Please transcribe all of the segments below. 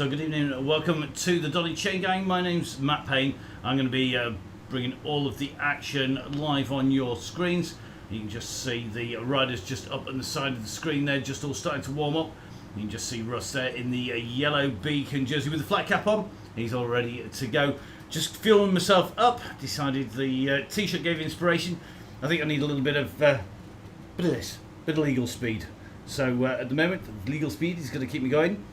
So good evening and welcome to the Dolly Chain Gang. My name's Matt Payne. I'm going to be bringing all of the action live on your screens. You can just see the riders just up on the side of the screen there, just all starting to warm up. You can just see Russ there in the yellow beacon jersey with the flat cap on. He's all ready to go. Just fueling myself up. Decided the t-shirt gave inspiration. I think I need a little bit of this, bit of legal speed. So at the moment, legal speed is going to keep me going.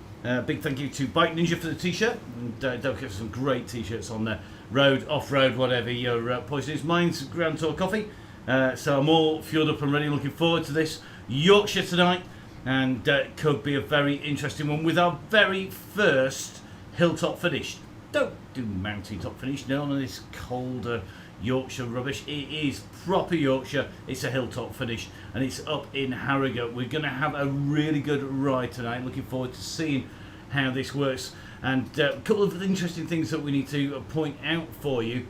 Big thank you to Bike Ninja for the t-shirt. And don't get some great t-shirts on there. Road, off-road, whatever your poison is. Mine's Grand Tour Coffee. So I'm all fueled up and ready. Looking forward to this Yorkshire tonight. And could be a very interesting one with our very first hilltop finish. Don't do mountain top finish. None of this colder Yorkshire rubbish. It is proper Yorkshire. It's a hilltop finish and it's up in Harrogate. We're going to have a really good ride tonight. Looking forward to seeing how this works, and a couple of interesting things that we need to point out for you,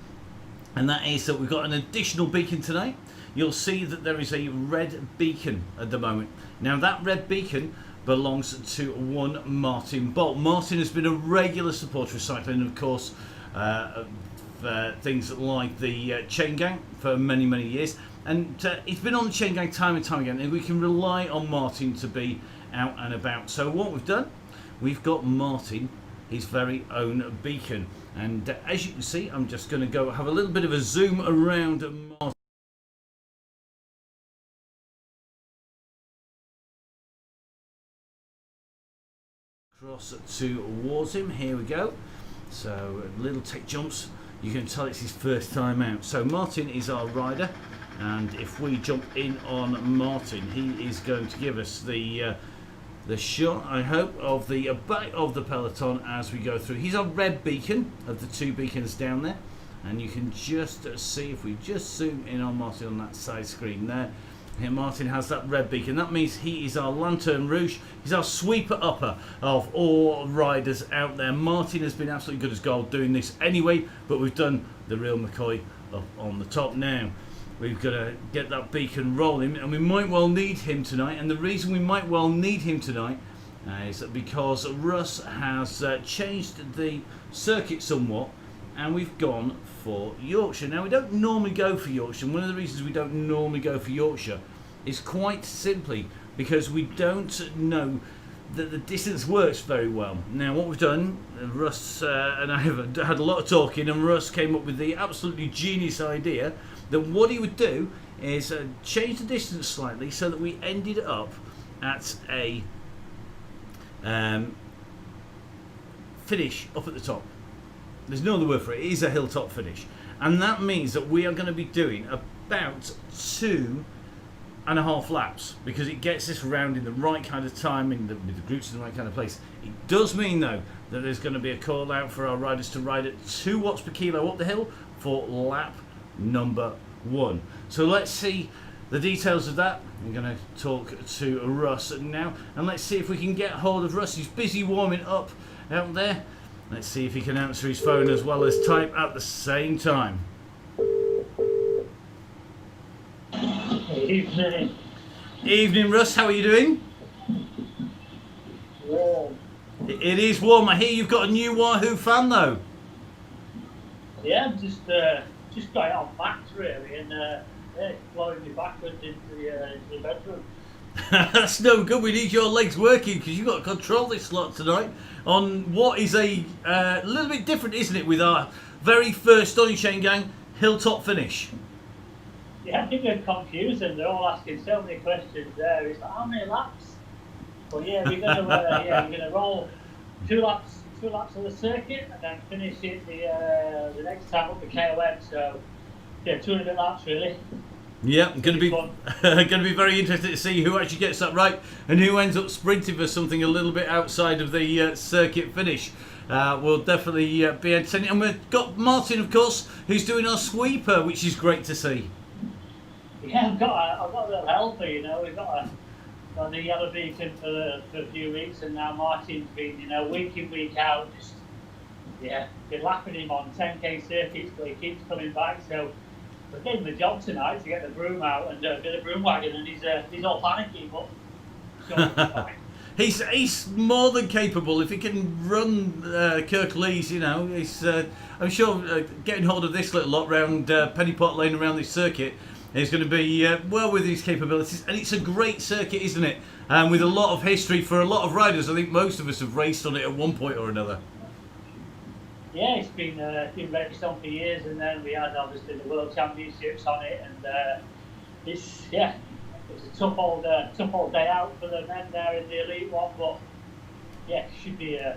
and that is that we've got an additional beacon tonight. You'll see that there is a red beacon at the moment. Now that red beacon belongs to one Martin Bolt. Martin has been a regular supporter of cycling, and of course things like the Chain Gang for many, many years, and he's been on the Chain Gang time and time again, and we can rely on Martin to be out and about. So what we've done, we've got Martin his very own beacon, and as you can see, I'm just going to go have a little bit of a zoom around Martin. Cross towards him, here we go. So little tech jumps. You can tell it's his first time out. So Martin is our rider, and if we jump in on Martin, he is going to give us the shot, I hope, of the back of the peloton as we go through. He's our red beacon of the two beacons down there, and you can just see, if we just zoom in on Martin on that side screen there. Here Martin has that red beacon. That means he is our lantern rouge. He's our sweeper upper of all riders out there. Martin has been absolutely good as gold doing this anyway, but we've done the real McCoy up on the top now. We've got to get that beacon rolling, and we might well need him tonight. And the reason we might well need him tonight is that because Russ has changed the circuit somewhat, and we've gone for Yorkshire. Now, we don't normally go for Yorkshire. One of the reasons we don't normally go for Yorkshire is quite simply because we don't know that the distance works very well. Now, what we've done, Russ and I have had a lot of talking, and Russ came up with the absolutely genius idea that what he would do is change the distance slightly so that we ended up at a finish up at the top. There's no other word for it. It is a hilltop finish. And that means that we are going to be doing about 2.5 laps, because it gets us around in the right kind of time, with the groups in the right kind of place. It does mean, though, that there's going to be a call out for our riders to ride at 2 watts per kilo up the hill for lap number 1. So let's see the details of that. I'm going to talk to Russ now, and let's see if we can get hold of Russ. He's busy warming up out there. Let's see if he can answer his phone as well as type at the same time. Evening. Evening, Russ. How are you doing? Warm. It is warm. I hear you've got a new Wahoo fan, though. Yeah, I'm just got it on max really, and it's blowing me backwards into the bedroom. That's no good. We need your legs working, because you've got to control this lot tonight on what is a little bit different, isn't it, with our very first Dolly Chain Gang hilltop finish. Yeah, I think they're confusing. They're all asking so many questions there. It's like, how many laps? Well, yeah, we're gonna roll 2 laps of the circuit, and then finish it the next time up the KOM. So yeah, 2.5 laps really. Yeah, going to be very interested to see who actually gets that right and who ends up sprinting for something a little bit outside of the circuit finish. We'll definitely be entertaining. And we've got Martin, of course, who's doing our sweeper, which is great to see. Yeah, I've got a little helper, you know. We've got the yellow beacon for a few weeks, and now Martin's been, you know, week in, week out, just been lapping him on 10k circuits, but he keeps coming back. So we gave him the job tonight to get the broom out and get a broom wagon, and he's all panicky, but he's more than capable. If he can run Kirklees, you know, I'm sure getting hold of this little lot round Pennypot Lane around this circuit is going to be well within his capabilities. And it's a great circuit, isn't it? With a lot of history for a lot of riders. I think most of us have raced on it at one point or another. Yeah, it's been raced on for years, and then we had obviously the World Championships on it, and it's a tough old day out for the men there in the Elite One, but yeah, should be a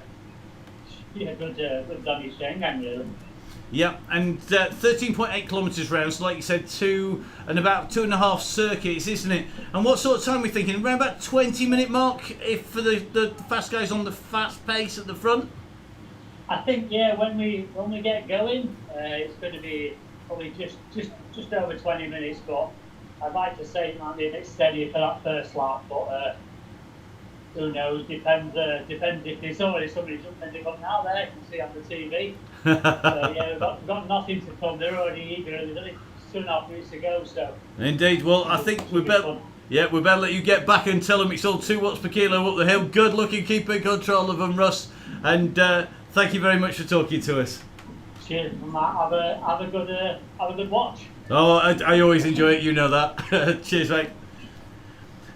good Donny Chain Gang really. Yeah, and 13.8 kilometres round, so like you said, about 2.5 circuits, isn't it? And what sort of time are we thinking? Around about 20-minute mark, if for the fast guys on the fast pace at the front. I think when we get going, it's going to be probably just over 20 minutes. But I'd like to say it might be a bit steady for that first lap. But who knows? Depends if there's already somebody jumping up now. There, you can see on the TV. So we've got nothing to come. They're already eager. There's only 2.5 minutes to go. So indeed. Well, I think we better let you get back and tell them it's all 2 watts per kilo up the hill. Good looking, keeping control of them, Russ. And thank you very much for talking to us. Cheers, Matt. Have a good watch. Oh, I always enjoy it. You know that. Cheers, mate.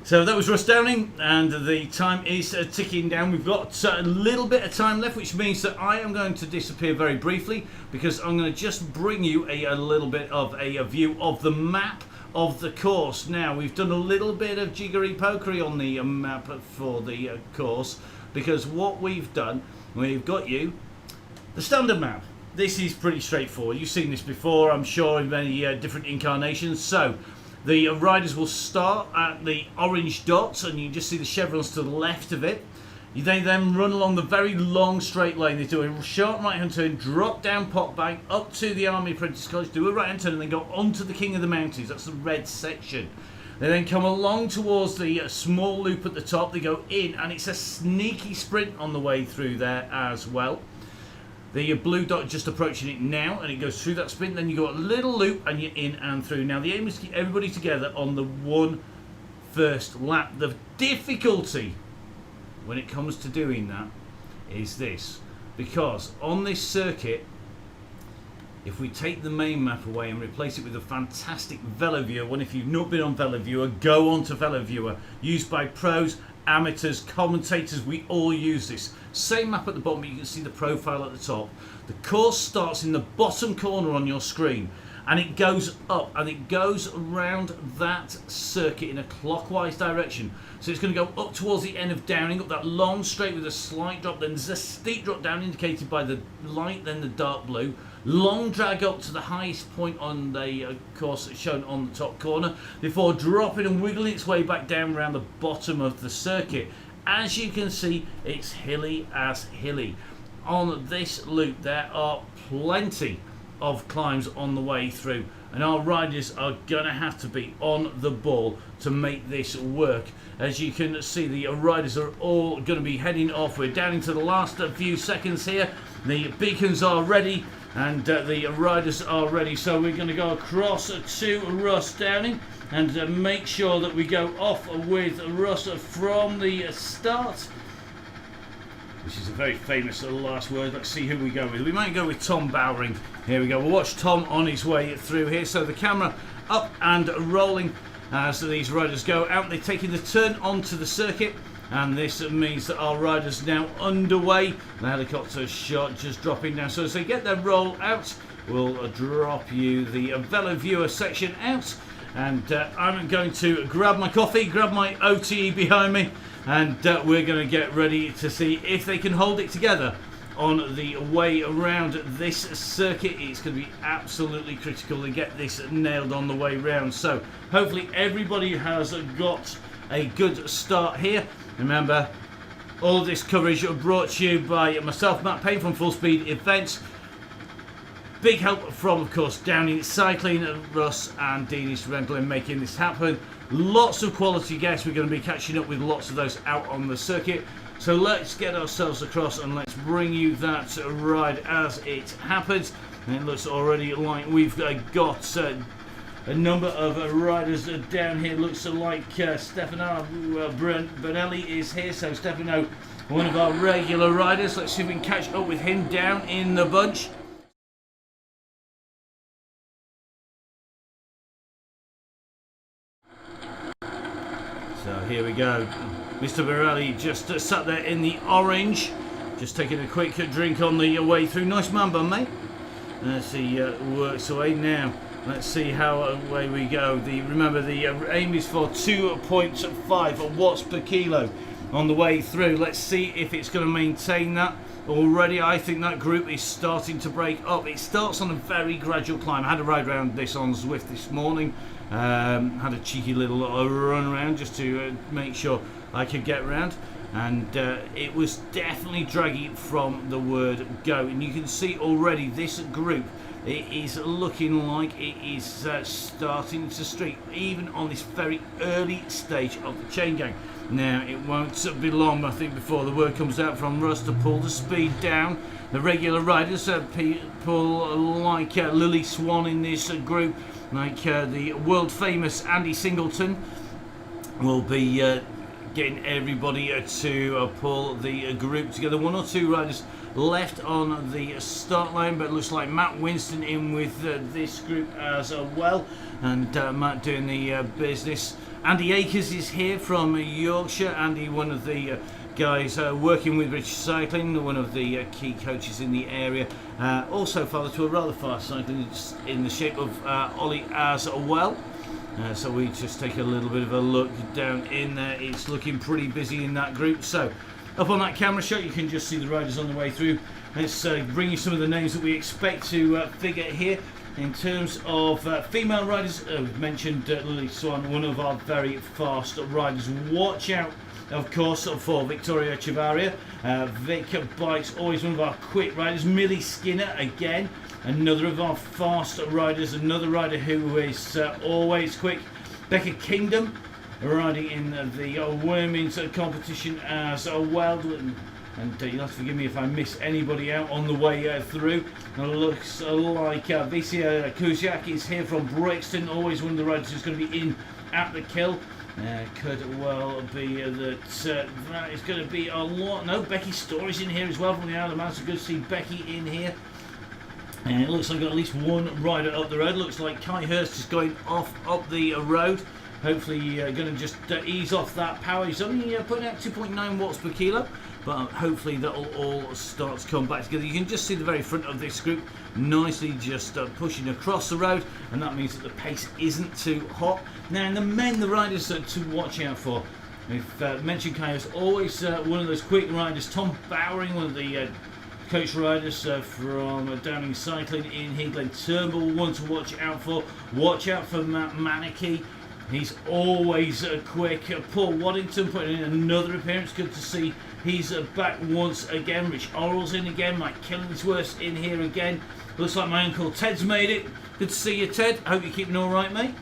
So that was Russ Downing, and the time is ticking down. We've got a little bit of time left, which means that I am going to disappear very briefly because I'm going to just bring you a little bit of a view of the map of the course. Now, we've done a little bit of jiggery-pokery on the map for the course, because what we've done, we've got you the standard map. This is pretty straightforward. You've seen this before, I'm sure, in many different incarnations. So the riders will start at the orange dots, and you can just see the chevrons to the left of it. They then run along the very long straight lane. They do a sharp right hand turn, drop down Pot Bank up to the Army Apprentice College, do a right hand turn, and then go onto the King of the Mountains. That's the red section. They then come along towards the small loop at the top. They go in, and it's a sneaky sprint on the way through there as well. The blue dot just approaching it now, and it goes through that sprint. Then you go a little loop, and you're in and through. Now the aim is to keep everybody together on the one first lap. The difficulty when it comes to doing that is this, because on this circuit, if we take the main map away and replace it with a fantastic VeloViewer, one, if you've not been on VeloViewer, go on to VeloViewer, used by pros, amateurs, commentators, we all use this. Same map at the bottom, but you can see the profile at the top. The course starts in the bottom corner on your screen, and it goes up, and it goes around that circuit in a clockwise direction. So it's going to go up towards the end of Downing, up that long straight with a slight drop, then there's a steep drop down indicated by the light, then the dark blue. Long drag up to the highest point on the course shown on the top corner, before dropping and wiggling its way back down around the bottom of the circuit. As you can see, it's hilly as hilly. On this loop, there are plenty of climbs on the way through, and our riders are gonna have to be on the ball to make this work. As you can see, the riders are all going to be heading off. We're down into the last few seconds here. The beacons are ready, and the riders are ready, so we're going to go across to Russ Downing and make sure that we go off with Russ from the start, which is a very famous last word. Let's see who we go with. We might go with Tom Bowring. Here we go. We'll watch Tom on his way through here. So the camera up and rolling as these riders go out. They're taking the turn onto the circuit, and this means that our riders now underway. The helicopter shot just dropping down. So as they get their roll out, we'll drop you the VeloViewer section out, and I'm going to grab my coffee, grab my OTE behind me, and we're going to get ready to see if they can hold it together on the way around this circuit. It's going to be absolutely critical to get this nailed on the way round. So hopefully everybody has got a good start here. Remember, all of this coverage brought to you by myself, Matt Payne from Full Speed Events. Big help from, of course, Downing Cycling, Russ and Dean Instrumental in making this happen. Lots of quality guests. We're going to be catching up with lots of those out on the circuit. So let's get ourselves across and let's bring you that ride as it happens. And it looks already like we've got a number of riders down here. Looks like Stefano Brunelli is here. So Stefano, one of our regular riders. Let's see if we can catch up with him down in the bunch. So here we go. Mr. Borelli just sat there in the orange, just taking a quick drink on the way through. Nice man bun, mate. As he works away now. Let's see how away we go. Remember, the aim is for 2.5 watts per kilo on the way through. Let's see if it's going to maintain that. Already, I think that group is starting to break up. It starts on a very gradual climb. I had a ride around this on Zwift this morning. Had a cheeky little run around just to make sure I could get around. And it was definitely draggy from the word go. And you can see already this group, it is looking like it is starting to streak, even on this very early stage of the chain gang. Now, it won't be long, I think, before the word comes out from Russ to pull the speed down. The regular riders, people like Lily Swan in this group, like the world famous Andy Singleton, will be getting everybody to pull the group together. One or two riders left on the start line, but it looks like Matt Winston in with this group as well, and Matt doing the business. Andy Akers is here from Yorkshire. Andy, one of the guys working with Yorkshire Cycling, one of the key coaches in the area. Also father to a rather fast cyclist in the shape of Ollie as well. So we just take a little bit of a look down in there. It's looking pretty busy in that group. So up on that camera shot, you can just see the riders on the way through. Let's bring you some of the names that we expect to figure here. In terms of female riders, we've mentioned Lily Swan, one of our very fast riders. Watch out, of course, for Victoria Chivaria. Vic Bikes, always one of our quick riders. Millie Skinner, again, another of our fast riders, another rider who is always quick. Becca Kingdom, riding in the women's competition as well. And you'll have to forgive me if I miss anybody out on the way through. It looks like Vicia Kuziak is here from Brixton, always one of the riders who's going to be in at the kill. Could well be that that is going to be a lot. No, Becky Story's in here as well from the Isle of Man, so good to see Becky in here. And it looks like got at least one rider up the road. Looks like Kai Hurst is going off up the road. Hopefully going to just ease off that power. He's only putting out 2.9 watts per kilo, but hopefully that'll all start to come back together. You can just see the very front of this group nicely just pushing across the road, and that means that the pace isn't too hot. Now in the men, the riders to watch out for, we've mentioned Kai Hurst, always one of those quick riders. Tom Bowering, one of the coach riders from Downing Cycling in here. Glenn Turnbull, one to watch out for. Watch out for Matt Manicky. He's always quick. Paul Waddington putting in another appearance. Good to see he's back once again. Rich Orrell's in again. Mike Killingsworth's in here again. Looks like my Uncle Ted's made it. Good to see you, Ted. Hope you're keeping all right, mate.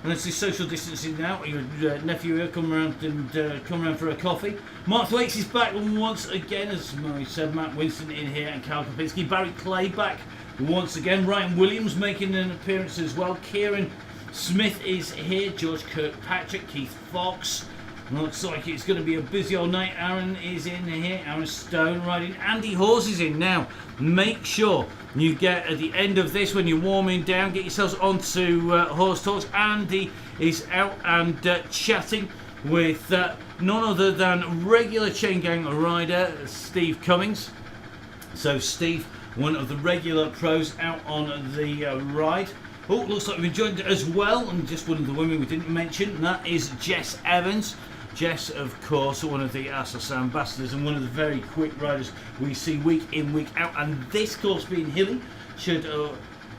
And let's do social distancing now. Your nephew here come around and come around for a coffee. Mark Thwaites is back once again, as I said. Matt Winston in here and Carl Kopinski. Barry Clay back once again. Ryan Williams making an appearance as well. Kieran Smith is here. George Kirkpatrick. Keith Fox. Looks like it's going to be a busy old night. Aaron is in here. Aaron Stone riding. Andy Hawes is in now. Make sure you get at the end of this, when you're warming down, get yourselves onto Horse Talks. Andy is out and chatting with none other than regular chain gang rider Steve Cummings. So Steve, one of the regular pros, out on the ride. Oh, looks like we've joined as well, and just one of the women we didn't mention, and that is Jess Evans. Jess, of course, one of the ASOS ambassadors and one of the very quick riders we see week in, week out. And this course being hilly should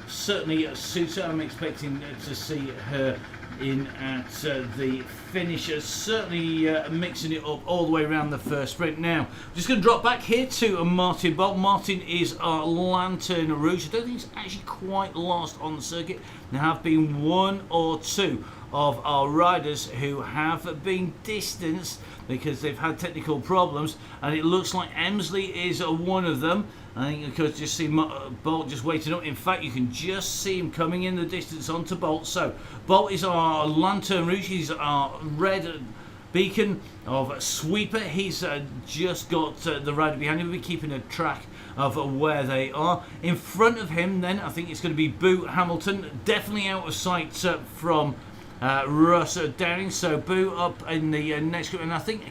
certainly suit her. I'm expecting to see her in at the finish, certainly mixing it up all the way around the first sprint. Now, I'm just going to drop back here to Martin Bolt. Martin is our Lantern Rouge. I don't think he's actually quite lost on the circuit. There have been one or two of our riders who have been distanced because they've had technical problems, and it looks like Emsley is one of them. I think you could just see Bolt just waiting up. In fact, you can just see him coming in the distance onto Bolt. So Bolt is our lantern rouge. He's our red beacon of sweeper. He's just got the rider behind him. We'll be keeping a track of where they are. In front of him then, I think it's going to be Boo Hamilton, definitely out of sight from Russ Downing. So Boo up in the next group, and I think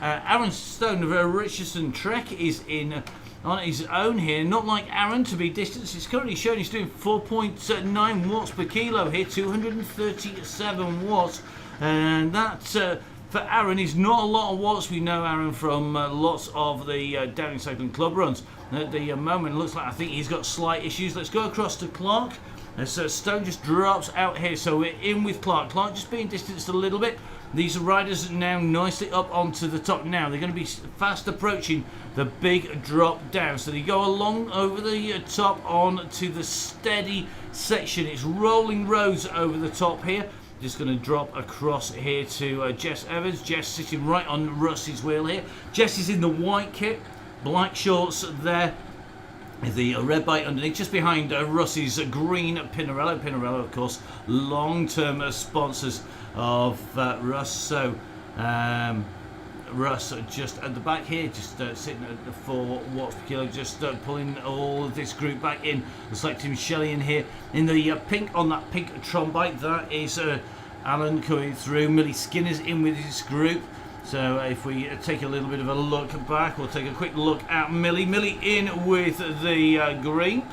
Aaron Stone of Richardson Trek is in on his own here. Not like Aaron to be distanced. It's currently showing he's doing 4.9 watts per kilo here, 237 watts, and that for Aaron is not a lot of watts. We know Aaron from lots of the Downing Cycling Club runs. At the moment, looks like I think he's got slight issues. Let's go across to Clark. So Stone just drops out here, so we're in with Clark. Clark just being distanced a little bit. These riders are now nicely up onto the top now. They're going to be fast approaching the big drop down. So they go along over the top on to the steady section. It's rolling roads over the top here. Just going to drop across here to Jess Evans. Jess sitting right on Russ's wheel here. Jess is in the white kit, black shorts there. The red bike underneath, just behind Russ's green Pinarello. Pinarello, of course, long-term sponsors of Russ. So Russ just at the back here, just sitting at the 4 watts per kilo, just pulling all of this group back in. Looks like Tim Shelley in here in the pink, on that pink Tron bike. That is Alan coming through. Millie Skinner's in with his group. So if we take a little bit of a look back, we'll take a quick look at Millie. Millie in with the green.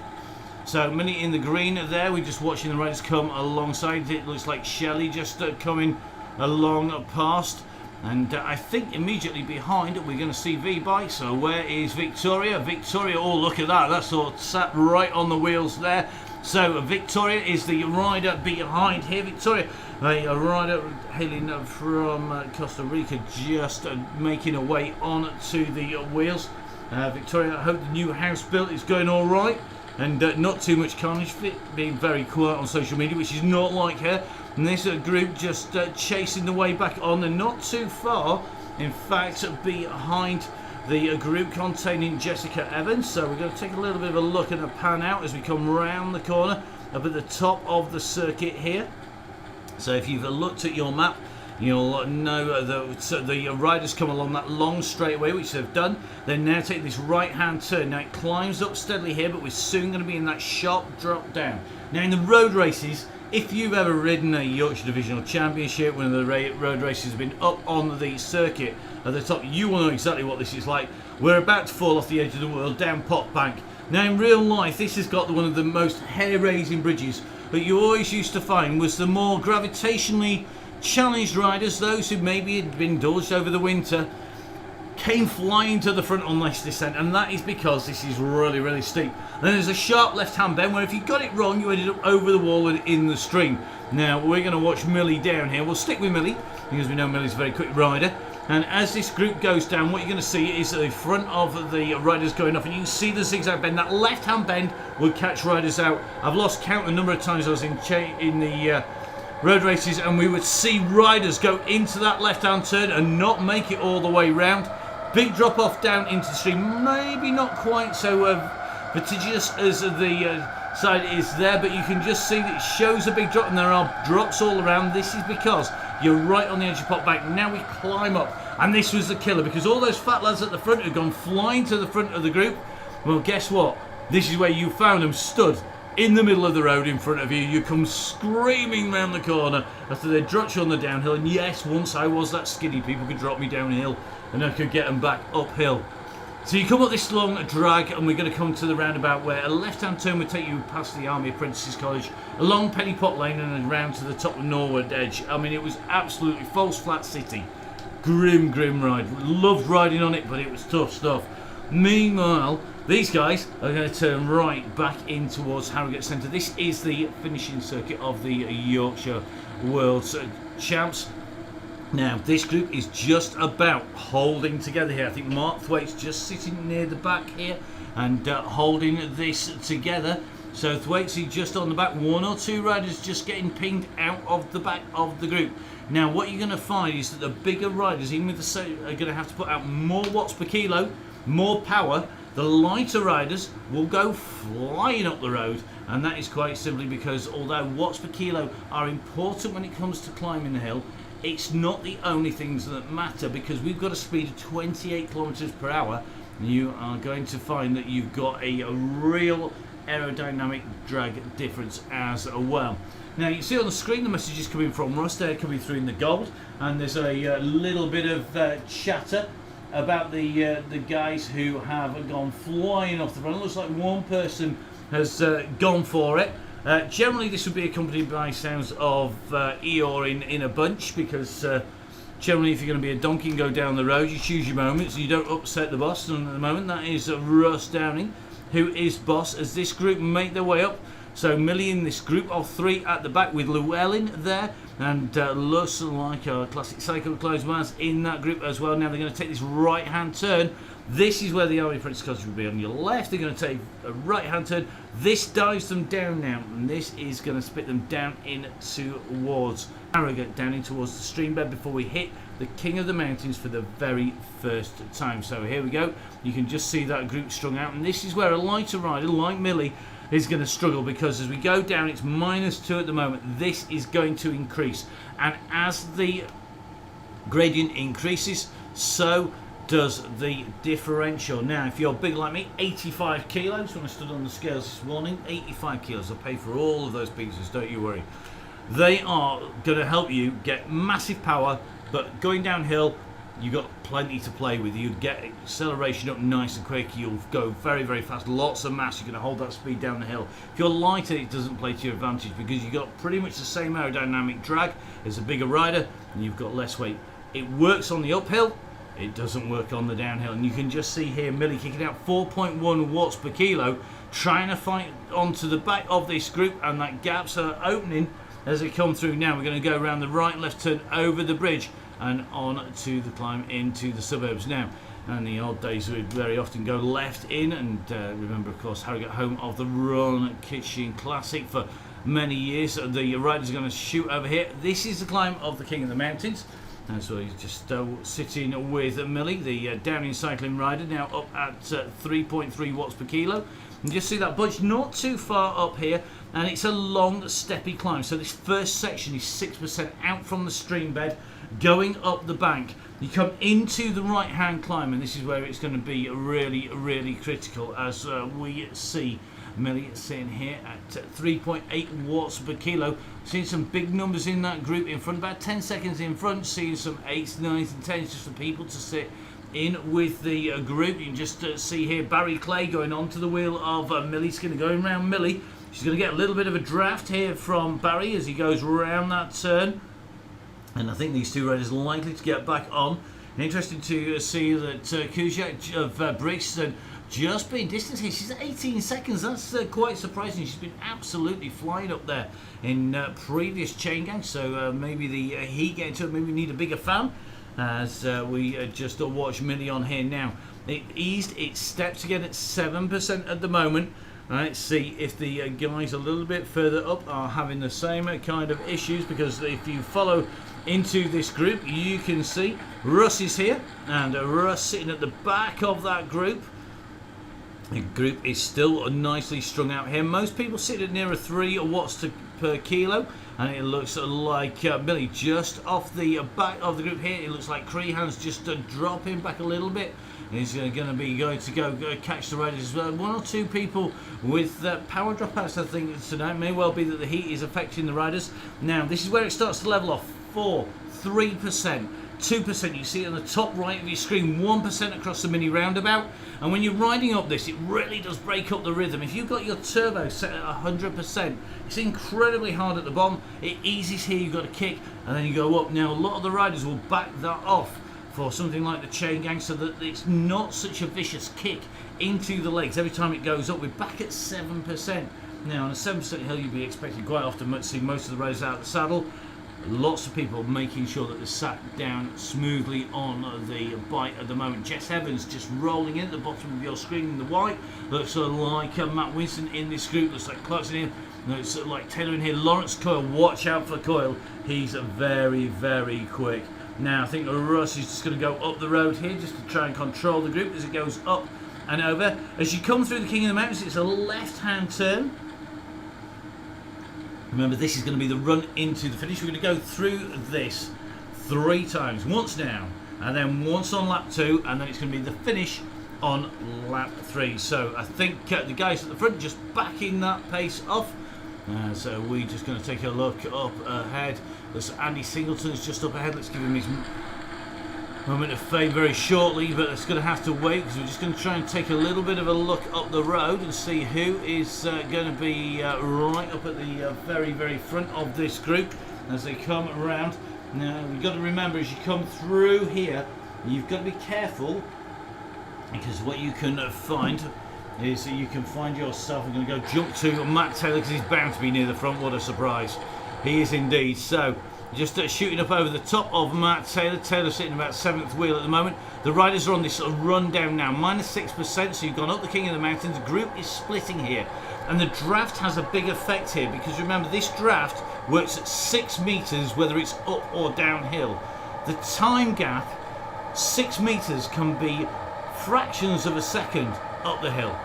So Millie in the green there. We're just watching the riders come alongside. It looks like Shelley just coming along past. And I think immediately behind we're going to see V-Bike. So where is Victoria? Victoria, oh look at that. That's all sat right on the wheels there. So Victoria is the rider behind here. Victoria, a rider hailing from Costa Rica, just making her way on to the wheels. Victoria, I hope the new house built is going all right, and not too much carnage. Being very quiet on social media, which is not like her. And this group just chasing the way back on, and not too far, in fact, behind the group containing Jessica Evans. So we're going to take a little bit of a look and a pan out as we come round the corner up at the top of the circuit here. So if you've looked at your map, you'll know that the riders come along that long straightaway, which they've done. They now take this right hand turn. Now it climbs up steadily here, but we're soon going to be in that sharp drop down. Now in the road races, if you've ever ridden a Yorkshire Divisional Championship, one of the road races has been up on the circuit at the top, you will know exactly what this is like. We're about to fall off the edge of the world down Pot Bank. Now in real life, this has got one of the most hair-raising bridges that you always used to find was the more gravitationally challenged riders, those who maybe had been indulged over the winter, came flying to the front on this descent, and that is because this is really, really steep. Then there's a sharp left-hand bend where if you got it wrong, you ended up over the wall and in the stream. Now we're going to watch Millie down here. We'll stick with Millie because we know Millie's a very quick rider. And as this group goes down, what you're going to see is the front of the riders going off, and you can see the zigzag bend. That left-hand bend will catch riders out. I've lost count the number of times I was in the road races, and we would see riders go into that left-hand turn and not make it all the way round. Big drop off down into the stream, maybe not quite so vertiginous as the side is there, but you can just see that it shows a big drop, and there are drops all around. This is because you're right on the edge of Pot Bank. Now we climb up, and this was the killer because all those fat lads at the front had gone flying to the front of the group. Well, guess what? This is where you found them stood in the middle of the road in front of you. You come screaming round the corner after they dropped you on the downhill, and yes, once I was that skinny, people could drop me downhill and I could get them back uphill. So you come up this long drag, and we're going to come to the roundabout where a left-hand turn would take you past the Army Apprentices College, along Penny Pot Lane and around to the top of Norwood Edge. I mean, it was absolutely false flat city. Grim ride. Loved riding on it, but it was tough stuff. Meanwhile, these guys are going to turn right back in towards Harrogate Centre. This is the finishing circuit of the Yorkshire World Champs. Now, this group is just about holding together here. I think Mark Thwaite's just sitting near the back here and holding this together. So Thwaites just on the back, 1 or 2 riders just getting pinged out of the back of the group. Now what you're going to find is that the bigger riders, even with the are going to have to put out more watts per kilo, more power. The lighter riders will go flying up the road, and that is quite simply because although watts per kilo are important when it comes to climbing the hill, it's not the only things that matter, because we've got a speed of 28 kilometers per hour. You are going to find that you've got a real aerodynamic drag difference as well. Now you see on the screen the messages coming from Russ, they're coming through in the gold, and there's a little bit of chatter about the guys who have gone flying off the front. It looks like one person has gone for it. Generally this would be accompanied by sounds of Eeyore in a bunch, because generally if you're going to be a donkey and go down the road, you choose your moments and you don't upset the boss. And at the moment that is Russ Downing, who is boss, as this group make their way up. So Millie in this group of 3 at the back with Llewellyn there, and looks like our classic cycle clothesmans in that group as well. Now they're going to take this right hand turn. This is where the Army Apprentice Cottage will be on your left. They're going to take a right hand turn. This dives them down now, and this is going to spit them down in towards Harrogate, down in towards the stream bed before we hit the King of the Mountains for the very first time. So here we go. You can just see that group strung out, and this is where a lighter rider like Millie is going to struggle, because as we go down, it's -2 at the moment. This is going to increase, and as the gradient increases, so does the differential. Now if you're big like me, 85 kilos when I stood on the scales this morning, 85 kilos, I'll pay for all of those pizzas, don't you worry. They are going to help you get massive power, but going downhill you've got plenty to play with. You get acceleration up nice and quick, you'll go very, very fast, lots of mass, you're going to hold that speed down the hill. If you're lighter, it doesn't play to your advantage, because you've got pretty much the same aerodynamic drag as a bigger rider, and you've got less weight. It works on the uphill, it doesn't work on the downhill, and you can just see here Millie kicking out 4.1 watts per kilo, trying to fight onto the back of this group, and that gaps are opening as they come through. Now we're going to go around the right and left turn over the bridge and on to the climb into the suburbs now. And the old days would very often go left in, and remember of course Harrogate, home of the Run Kitchen Classic for many years. The riders are going to shoot over here. This is the climb of the King of the Mountains, and so he's just sitting with Millie, the Downing Cycling rider, now up at 3.3 watts per kilo. And just see that bunch not too far up here, and it's a long steppy climb. So this first section is 6% out from the stream bed, going up the bank. You come into the right hand climb, and this is where it's going to be really, really critical, as we see Millie sitting here at 3.8 watts per kilo. Seeing some big numbers in that group in front, about 10 seconds in front, seeing some 8s, 9s and 10s just for people to sit in with the group. You can just see here Barry Clay going onto the wheel of Millie's going to go around Millie. She's going to get a little bit of a draft here from Barry as he goes around that turn, and I think these two riders are likely to get back on. Interesting to see that Kuzak of Brixton just being distanced here. She's at 18 seconds. That's quite surprising. She's been absolutely flying up there in previous chain gangs, so maybe the heat getting to it. Maybe we need a bigger fan as we just watch Millie on here now. It eased its steps again at 7% at the moment. Let's see if the guys a little bit further up are having the same kind of issues, because if you follow into this group, you can see Russ is here, and Russ sitting at the back of that group. The group is still nicely strung out here. Most people sit at nearer 3 watts per kilo, and it looks like Millie just off the back of the group here. It looks like Crehan's just dropping back a little bit. He's going to be going to go catch the riders as well. 1 or 2 people with power dropouts, I think, tonight. May well be that the heat is affecting the riders. Now, this is where it starts to level off. 4, 3%, 2%. You see it on the top right of your screen. 1% across the mini roundabout. And when you're riding up this, it really does break up the rhythm. If you've got your turbo set at 100%, it's incredibly hard at the bottom. It eases here, you've got a kick, and then you go up. Now, a lot of the riders will back that off for something like the chain gang, so that it's not such a vicious kick into the legs every time it goes up. We're back at 7%. Now on a 7% hill, you'd be expecting quite often to see most of the riders out of the saddle. Lots of people making sure that they're sat down smoothly on the bike at the moment. Jess Evans just rolling in at the bottom of your screen in the white. Looks like Matt Winston in this group. Looks like Clarkson in. Looks like Taylor in here. Lawrence Coyle, watch out for Coyle. He's very, very quick. Now I think Russ is just going to go up the road here just to try and control the group as it goes up and over. As you come through the King of the Mountains, it's a left-hand turn. Remember, this is going to be the run into the finish. We're going to go through this 3 times. Once now, and then once on lap 2, and then it's going to be the finish on lap 3. So I think the guys at the front just backing that pace off. So we're just going to take a look up ahead. There's Andy Singleton's just up ahead. Let's give him his moment of fame very shortly, but it's going to have to wait because we're just going to try and take a little bit of a look up the road and see who is going to be right up at the very, very front of this group as they come around. Now we've got to remember, as you come through here, you've got to be careful, because what you can find is that you can find yourself. I'm going to go jump to Matt Taylor because he's bound to be near the front. What a surprise. He is indeed. So just shooting up over the top of Matt Taylor. Taylor sitting about 7th wheel at the moment. The riders are on this sort of run down now, -6%, so you've gone up the King of the Mountains. The group is splitting here, and the draft has a big effect here, because remember, this draft works at 6 meters whether it's up or downhill. The time gap, 6 meters, can be fractions of a second up the hill.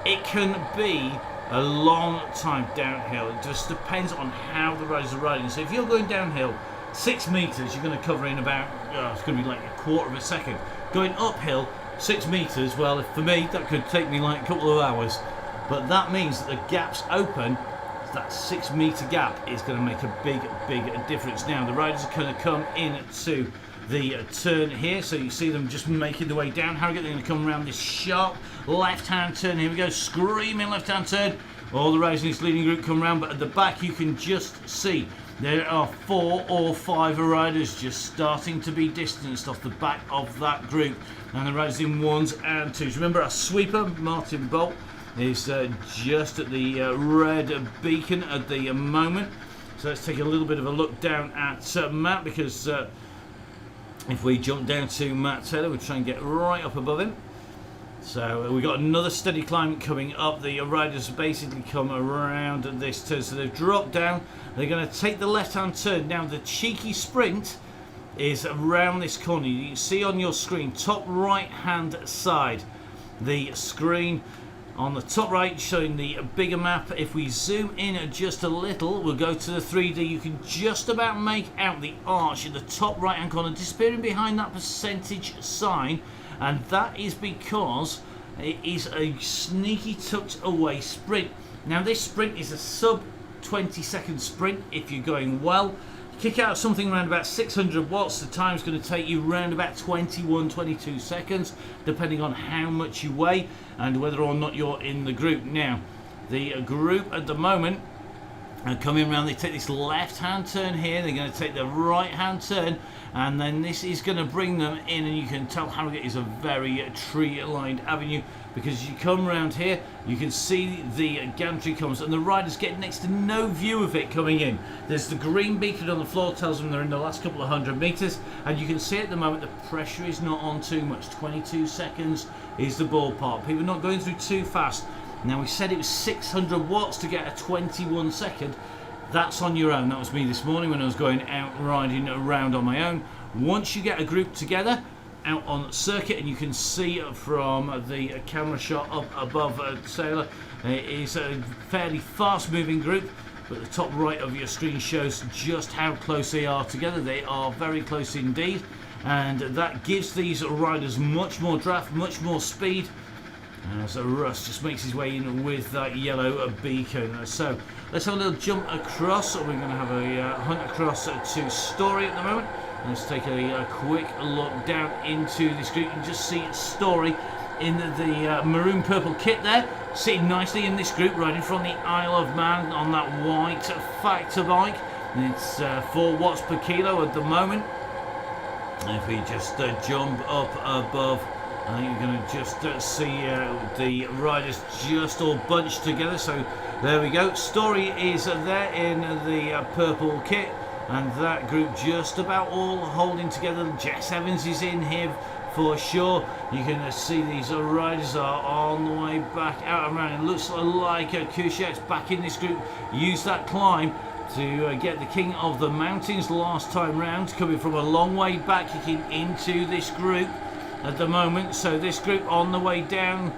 It can be a long time downhill. It just depends on how the riders are riding. So if you're going downhill 6 meters, you're going to cover in about it's going to be like a quarter of a second. Going uphill 6 meters, well, for me that could take me like a couple of hours, but that means that the gap's open. That 6 meter gap is going to make a big difference. Now the riders are going to come into the turn here, so you see them just making their way down. Harrogate, they're going to come around this sharp left-hand turn. Here we go, screaming left-hand turn. All the riders in this leading group come around, but at the back you can just see there are 4 or 5 riders just starting to be distanced off the back of that group, and the riders in 1s and 2s. Remember, our sweeper Martin Bolt is just at the red beacon at the moment. So let's take a little bit of a look down at Matt, because if we jump down to Matt Taylor, we'll try and get right up above him. So we've got another steady climb coming up. The riders basically come around this turn, so they've dropped down. They're going to take the left-hand turn. Now the cheeky sprint is around this corner. You can see on your screen, top right-hand side, the screen on the top right showing the bigger map. If we zoom in just a little, we'll go to the 3D. You can just about make out the arch in the top right hand corner disappearing behind that percentage sign, and that is because it is a sneaky tucked away sprint. Now this sprint is a sub 20-second sprint if you're going well. Kick out something around about 600 watts. The time's going to take you around about 21-22 seconds, depending on how much you weigh and whether or not you're in the group. Now, the group at the moment are coming around. They take this left-hand turn here. They're going to take the right-hand turn, and then this is going to bring them in. And you can tell Harrogate is a very tree-lined avenue, because you come around here, you can see the gantry comes, and the riders get next to no view of it coming in. There's the green beacon on the floor, tells them they're in the last couple of 100 meters, and you can see at the moment the pressure is not on too much. 22 seconds is the ballpark. People are not going through too fast. Now, we said it was 600 watts to get a 21 second. That's on your own. That was me this morning when I was going out riding around on my own. Once you get a group together out on circuit, and you can see from the camera shot up above Taylor, it is a fairly fast moving group, but the top right of your screen shows just how close they are together. They are very close indeed, and that gives these riders much more draft, much more speed. So Russ just makes his way in with that yellow beacon. So let's have a little jump across. We're going to have a hunt across to Story at the moment. Let's take a quick look down into this group and just see Story in the maroon purple kit there, sitting nicely in this group, riding from the Isle of Man on that white factor bike. It's 4 watts per kilo at the moment. If we just jump up above, I think you're going to just see the riders just all bunched together. So there we go. Story is there in the purple kit. and that group just about all holding together. Jess Evans is in here for sure. You can see these riders are on the way back out around. It looks like Kushet's back in this group. Used that climb to get the King of the Mountains last time round, coming from a long way back, kicking into this group at the moment. So this group on the way down,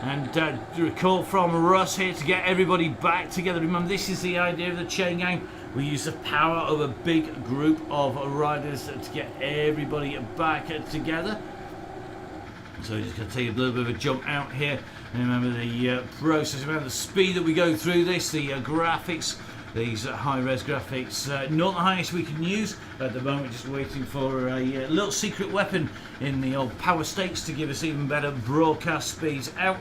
and recall from Russ here to get everybody back together. Remember, this is the idea of the chain gang. We use the power of a big group of riders to get everybody back together. So we're just going to take a little bit of a jump out here. And remember the process, remember the speed that we go through this, the graphics, these high-res graphics, not the highest we can use at the moment. Just waiting for a little secret weapon in the old power stakes to give us even better broadcast speeds out,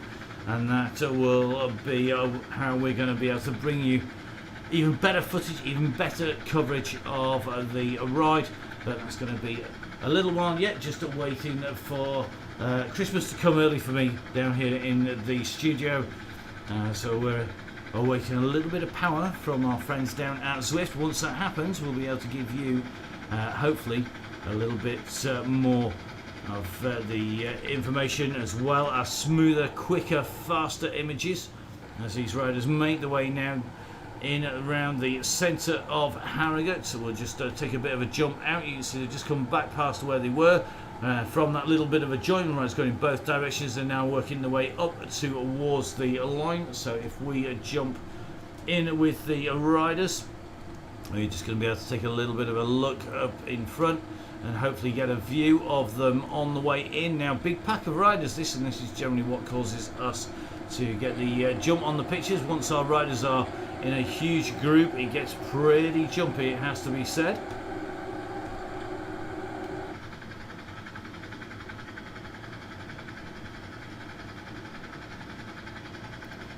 and that will be how we're going to be able to bring you even better footage, even better coverage of the ride. But that's going to be a little while yet, just waiting for Christmas to come early for me down here in the studio. So we're awaiting a little bit of power from our friends down at Zwift. Once that happens, we'll be able to give you hopefully a little bit more of the information, as well as smoother, quicker, faster images as these riders make their way now in around the centre of Harrogate. So we'll just take a bit of a jump out. You can see they've just come back past where they were. From that little bit of a joint, riders going in both directions. They're now working their way up towards the line. So if we jump in with the riders, we're just going to be able to take a little bit of a look up in front and hopefully get a view of them on the way in. Now, big pack of riders this, and this is generally what causes us to get the jump on the pictures. Once our riders are in a huge group, it gets pretty jumpy, it has to be said.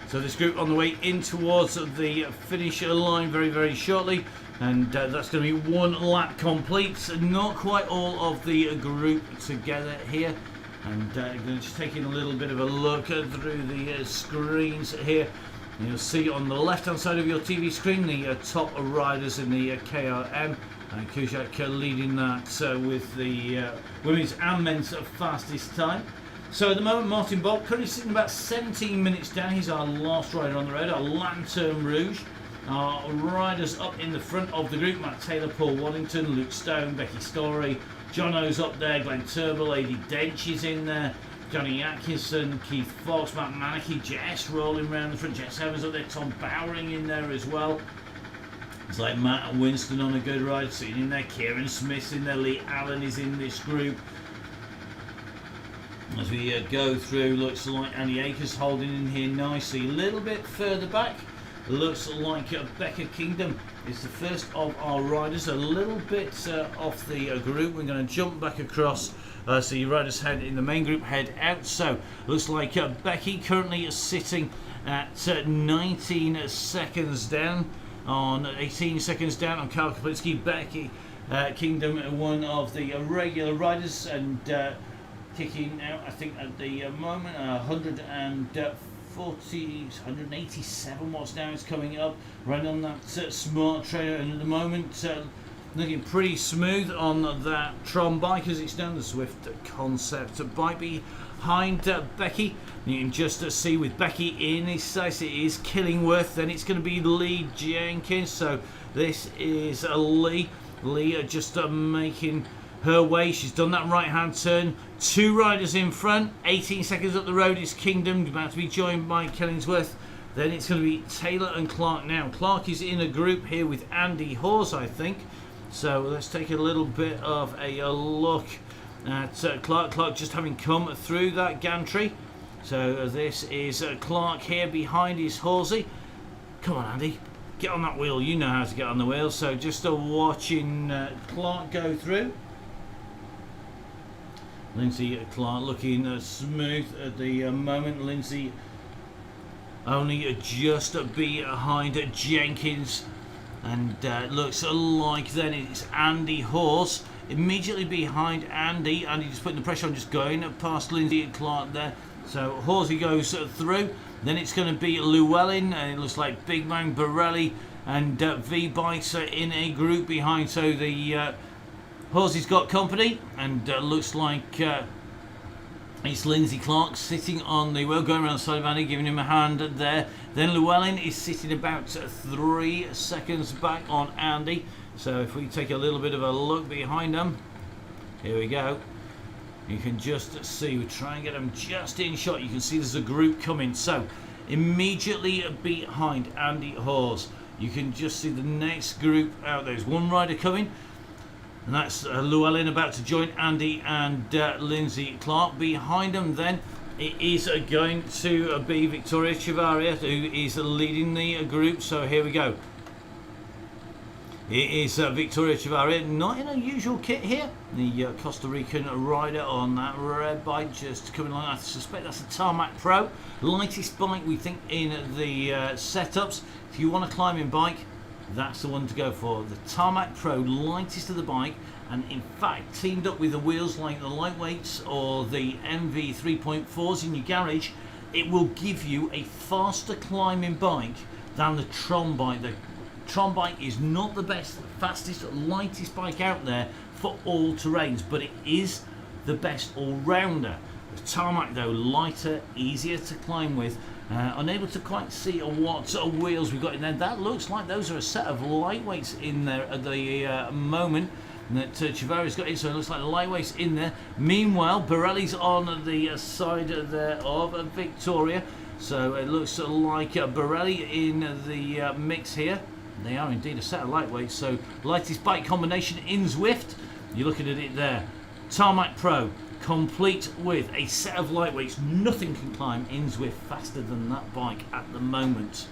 So this group on the way in towards the finish line very, very shortly, and that's going to be one lap complete. So not quite all of the group together here, and going to just take in a little bit of a look through the screens here. You'll see on the left hand side of your TV screen the top riders in the KRM, and Kujak leading that with the women's and men's fastest time. So at the moment, Martin Bolt currently sitting about 17 minutes down. He's our last rider on the road, our Lantern Rouge. Our riders up in the front of the group: Matt Taylor, Paul Waddington, Luke Stone, Becky Story, Jono's up there, Glenn Turbo, Lady Dench is in there, Johnny Atkinson, Keith Fox, Matt Manicky, Jess rolling around the front, Jess Evans up there, Tom Bowering in there as well. It's like Matt and Winston on a good ride, sitting in there, Kieran Smith's in there, Lee Allen is in this group. As we go through, looks like Andy Akers holding in here nicely. A little bit further back, looks like Becca Kingdom is the first of our riders. A little bit off the group. We're going to jump back across. So your riders head in the main group head out. So looks like Becky currently is sitting at 19 seconds down on 18 seconds down on Karl Kaplinski. Becky Kingdom, one of the regular riders, and kicking out, I think at the moment, 187 watts now is coming up, right on that smart trailer, and at the moment looking pretty smooth on that Tron bike as it's done, the Swift concept bike behind Becky. You can just see with Becky in his sights, it is Killingworth, then it's going to be Lee Jenkins. So this is Lee just making her way. She's done that right hand turn, two riders in front, 18 seconds up the road is Kingdom, about to be joined by Killingsworth. Then it's going to be Taylor and Clark now. Clark is in a group here with Andy Hawes, I think. So let's take a little bit of a look at Clark just having come through that gantry. So this is Clark here behind his Horsey. Come on, Andy, get on that wheel, you know how to get on the wheel. So just watching Clark go through. Lindsay Clark looking smooth at the moment. Lindsay only just behind Jenkins, and looks like then it's Andy Hawes immediately behind Andy. Andy just putting the pressure on, just going past Lindsay Clark there. So Horsey goes through. Then it's going to be Llewellyn, and it looks like Big Man Borelli and V-Bikes are in a group behind. So the Horsey's got company, and looks like it's Lindsay Clark sitting on the wheel, going around the side of Andy, giving him a hand there. Then Llewellyn is sitting about 3 seconds back on Andy. So if we take a little bit of a look behind them, here we go. You can just see, we try and get them just in shot. You can see there's a group coming. So immediately behind Andy Hawes, you can just see the next group out. There's one rider coming, and that's Llewellyn about to join Andy and Lindsay Clark. Behind them then, it is going to be Victoria Chavaria, who is leading the group. So here we go. It is Victoria Chavaria, not in a usual kit here. The Costa Rican rider on that red bike just coming along. I suspect that's a Tarmac Pro. Lightest bike we think in the setups. If you want a climbing bike, that's the one to go for. The Tarmac Pro, lightest of the bike, and in fact teamed up with the wheels like the lightweights or the MV 3.4s in your garage, it will give you a faster climbing bike than the Tron bike. The Tron bike is not the best, fastest, lightest bike out there for all terrains, but it is the best all-rounder. The Tarmac though, lighter, easier to climb with. Unable to quite see what sort of wheels we've got in there. That looks like those are a set of lightweights in there at the moment that Chavaria's got in, so it looks like the lightweights in there. Meanwhile, Borelli's on the side there of Victoria, so it looks like Borelli in the mix here. They are indeed a set of lightweights, so lightest bike combination in Zwift. You're looking at it there. Tarmac Pro, complete with a set of lightweights. Nothing can climb in Zwift faster than that bike at the moment.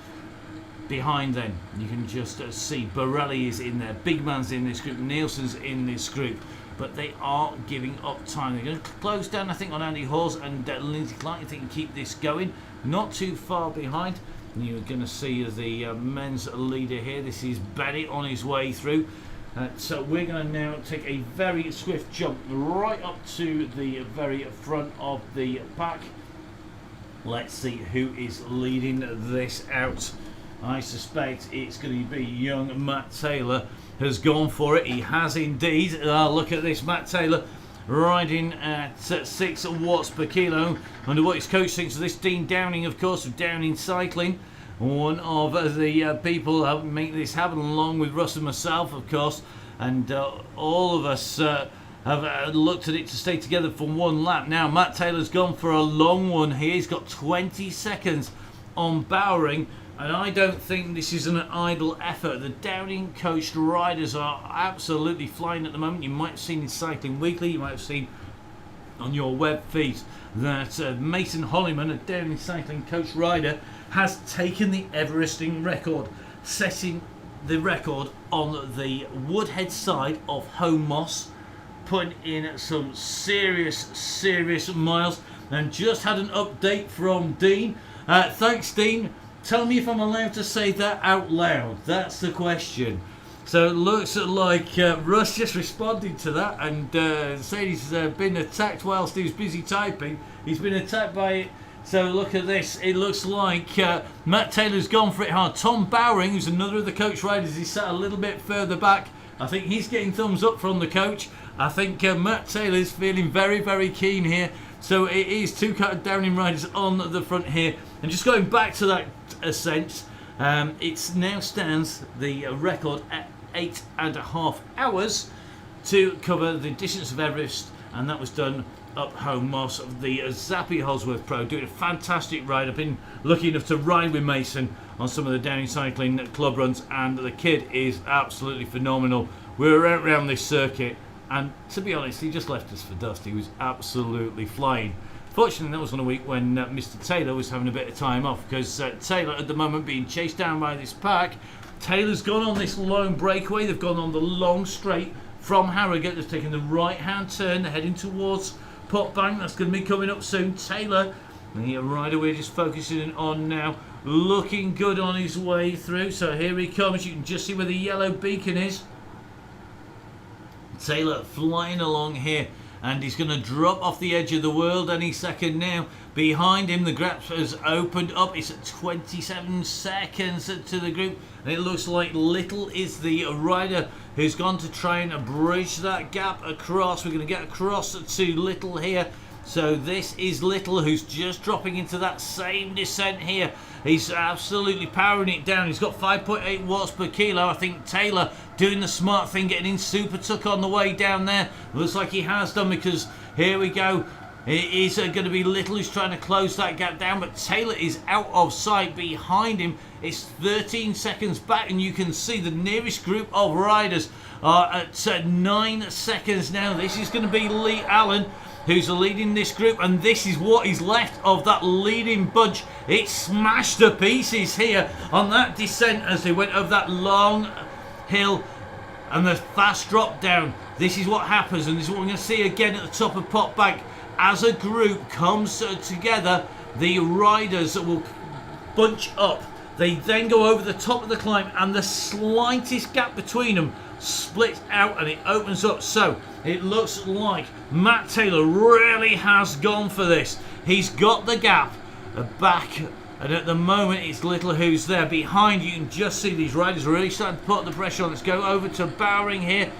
Behind then, you can just see Borelli is in there. Big Man's in this group. Nielsen's in this group. But they are giving up time. They're going to close down, I think, on Andy Hawes and Lindsay Clark. I think can keep this going. Not too far behind. You're going to see the men's leader here. This is Bennett on his way through. So we're going to now take a very swift jump right up to the very front of the pack. Let's see who is leading this out. I suspect it's going to be young Matt Taylor has gone for it. He has indeed. Look at this, Matt Taylor riding at 6 watts per kilo. Wonder what his coach thinks of this. Dean Downing, of course, of Downing Cycling. One of the people who make this happen, along with Russ and myself, of course. And all of us have looked at it to stay together for one lap. Now, Matt Taylor's gone for a long one here. He's got 20 seconds on Bowring. And I don't think this is an idle effort. The Downing coached riders are absolutely flying at the moment. You might have seen in Cycling Weekly, you might have seen on your web feed that Mason Holliman, a Downing Cycling coach rider, has taken the Everesting record, setting the record on the Woodhead side of Home Moss, putting in some serious miles, and just had an update from Dean. Thanks, Dean. Tell me if I'm allowed to say that out loud. That's the question. So it looks like Russ just responded to that and said he's been attacked whilst he was busy typing. He's been attacked by it. So look at this. It looks like Matt Taylor's gone for it hard. Tom Bowring, who's another of the coach riders, he's sat a little bit further back. I think he's getting thumbs up from the coach. I think Matt Taylor's feeling very keen here. So it is two Downing riders on the front here. And just going back to that ascent, it now stands the record at 8.5 hours to cover the distance of Everest, and that was done up Home Moss of the Zappy Holsworth Pro, doing a fantastic ride. I've been lucky enough to ride with Mason on some of the Downing Cycling club runs, and the kid is absolutely phenomenal. We were out around this circuit, and to be honest, he just left us for dust. He was absolutely flying. Fortunately, that was on a week when Mr. Taylor was having a bit of time off, because Taylor at the moment being chased down by this pack. Taylor's gone on this lone breakaway. They've gone on the long straight from Harrogate. They've taken the right hand turn. They're heading towards Potbank. That's going to be coming up soon. Taylor, the rider we're just focusing on now, looking good on his way through. So here he comes. You can just see where the yellow beacon is. Taylor flying along here and he's going to drop off the edge of the world any second now. Behind him, the gap has opened up. It's at 27 seconds to the group, and it looks like Little is the rider who's gone to try and bridge that gap across. We're going to get across to Little here. So this is Little, who's just dropping into that same descent here. He's absolutely powering it down. He's got 5.8 watts per kilo. I think Taylor doing the smart thing, getting in super tuck on the way down there. Looks like he has done, because here we go. It is going to be Little who's trying to close that gap down, but Taylor is out of sight. Behind him, it's 13 seconds back, and you can see the nearest group of riders are at 9 seconds now. This is going to be Lee Allen, who's leading this group, and this is what is left of that leading bunch. It's smashed to pieces here on that descent as they went over that long hill and the fast drop down. This is what happens, and this is what we're going to see again at the top of Pot Bank. As a group comes together, the riders will bunch up. They then go over the top of the climb, and the slightest gap between them splits out and it opens up. So it looks like Matt Taylor really has gone for this. He's got the gap back, and at the moment it's Little who's there. Behind, you can just see these riders really starting to put the pressure on. Let's go over to Bowring here.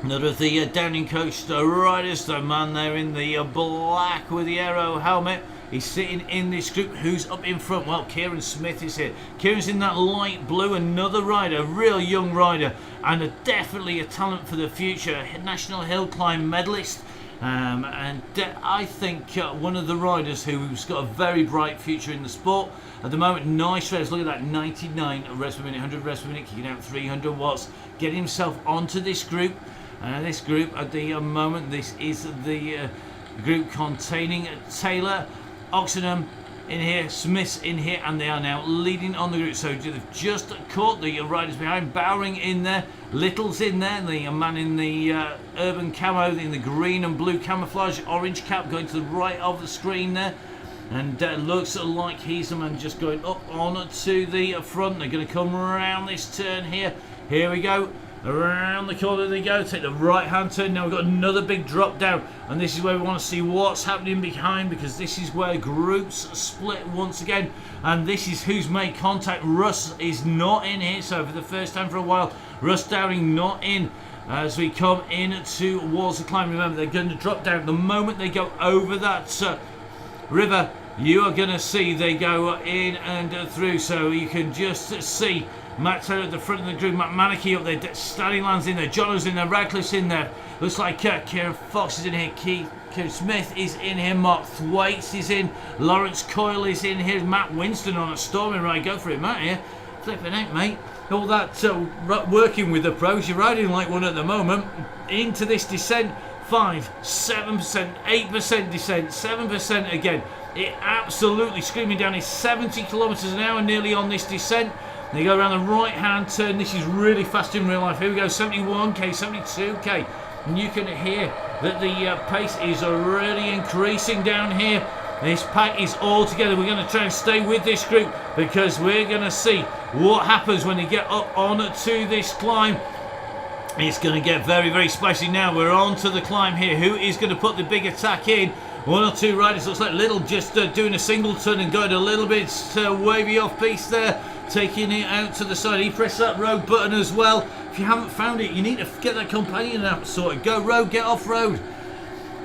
Another of the Downing Coast riders, the man there in the black with the aero helmet. He's sitting in this group. Who's up in front? Well, Kieran Smith is here. Kieran's in that light blue, another rider, a real young rider, and definitely a talent for the future. National Hill Climb medalist. I think one of the riders who's got a very bright future in the sport. At the moment, nice revs. Look at that, 99 revs per minute, 100 revs per minute, kicking out 300 watts. Getting himself onto this group. This group at the moment, this is the group containing Taylor, Oxenham in here, Smith's in here, and they are now leading on the group. So they've just caught the riders behind. Bowring in there, Little's in there, the man in the urban camo, in the green and blue camouflage, orange cap going to the right of the screen there. And looks like he's the man just going up on to the front. They're going to come around this turn here. Here we go. Around the corner they go, take the right hand turn. Now we've got another big drop down, and this is where we want to see what's happening behind, because this is where groups split once again, and this is who's made contact. Russ is not in here, so for the first time for a while, Russ Downing not in as we come in towards the climb. Remember, they're going to drop down the moment they go over that river. You are going to see they go in and through, so you can just see Matt Taylor at the front of the group, Matt Manicky up there, Stanley Land's in there, Jono's in there, Radcliffe's in there. Looks like Kieran Fox is in here, Kieran Smith is in here, Mark Thwaites is in, Lawrence Coyle is in here, Matt Winston on a storming ride. Go for it, Matt, here. Flipping out, mate. All that working with the pros, you're riding like one at the moment. Into this descent, 5, 7%, 8% descent, 7% again. It absolutely screaming down. It's 70 kilometres an hour nearly on this descent. They go around the right hand turn. This is really fast in real life. Here we go, 71k, 72k. And you can hear that the pace is really increasing down here. This pack is all together. We're going to try and stay with this group, because we're going to see what happens when they get up on to this climb. It's going to get very, very spicy now. We're on to the climb here. Who is going to put the big attack in? One or two riders. Looks like Little just doing a single turn and going a little bit wavy off piece there. Taking it out to the side. He pressed that road button as well. If you haven't found it, you need to get that companion app sorted. Go road, get off road.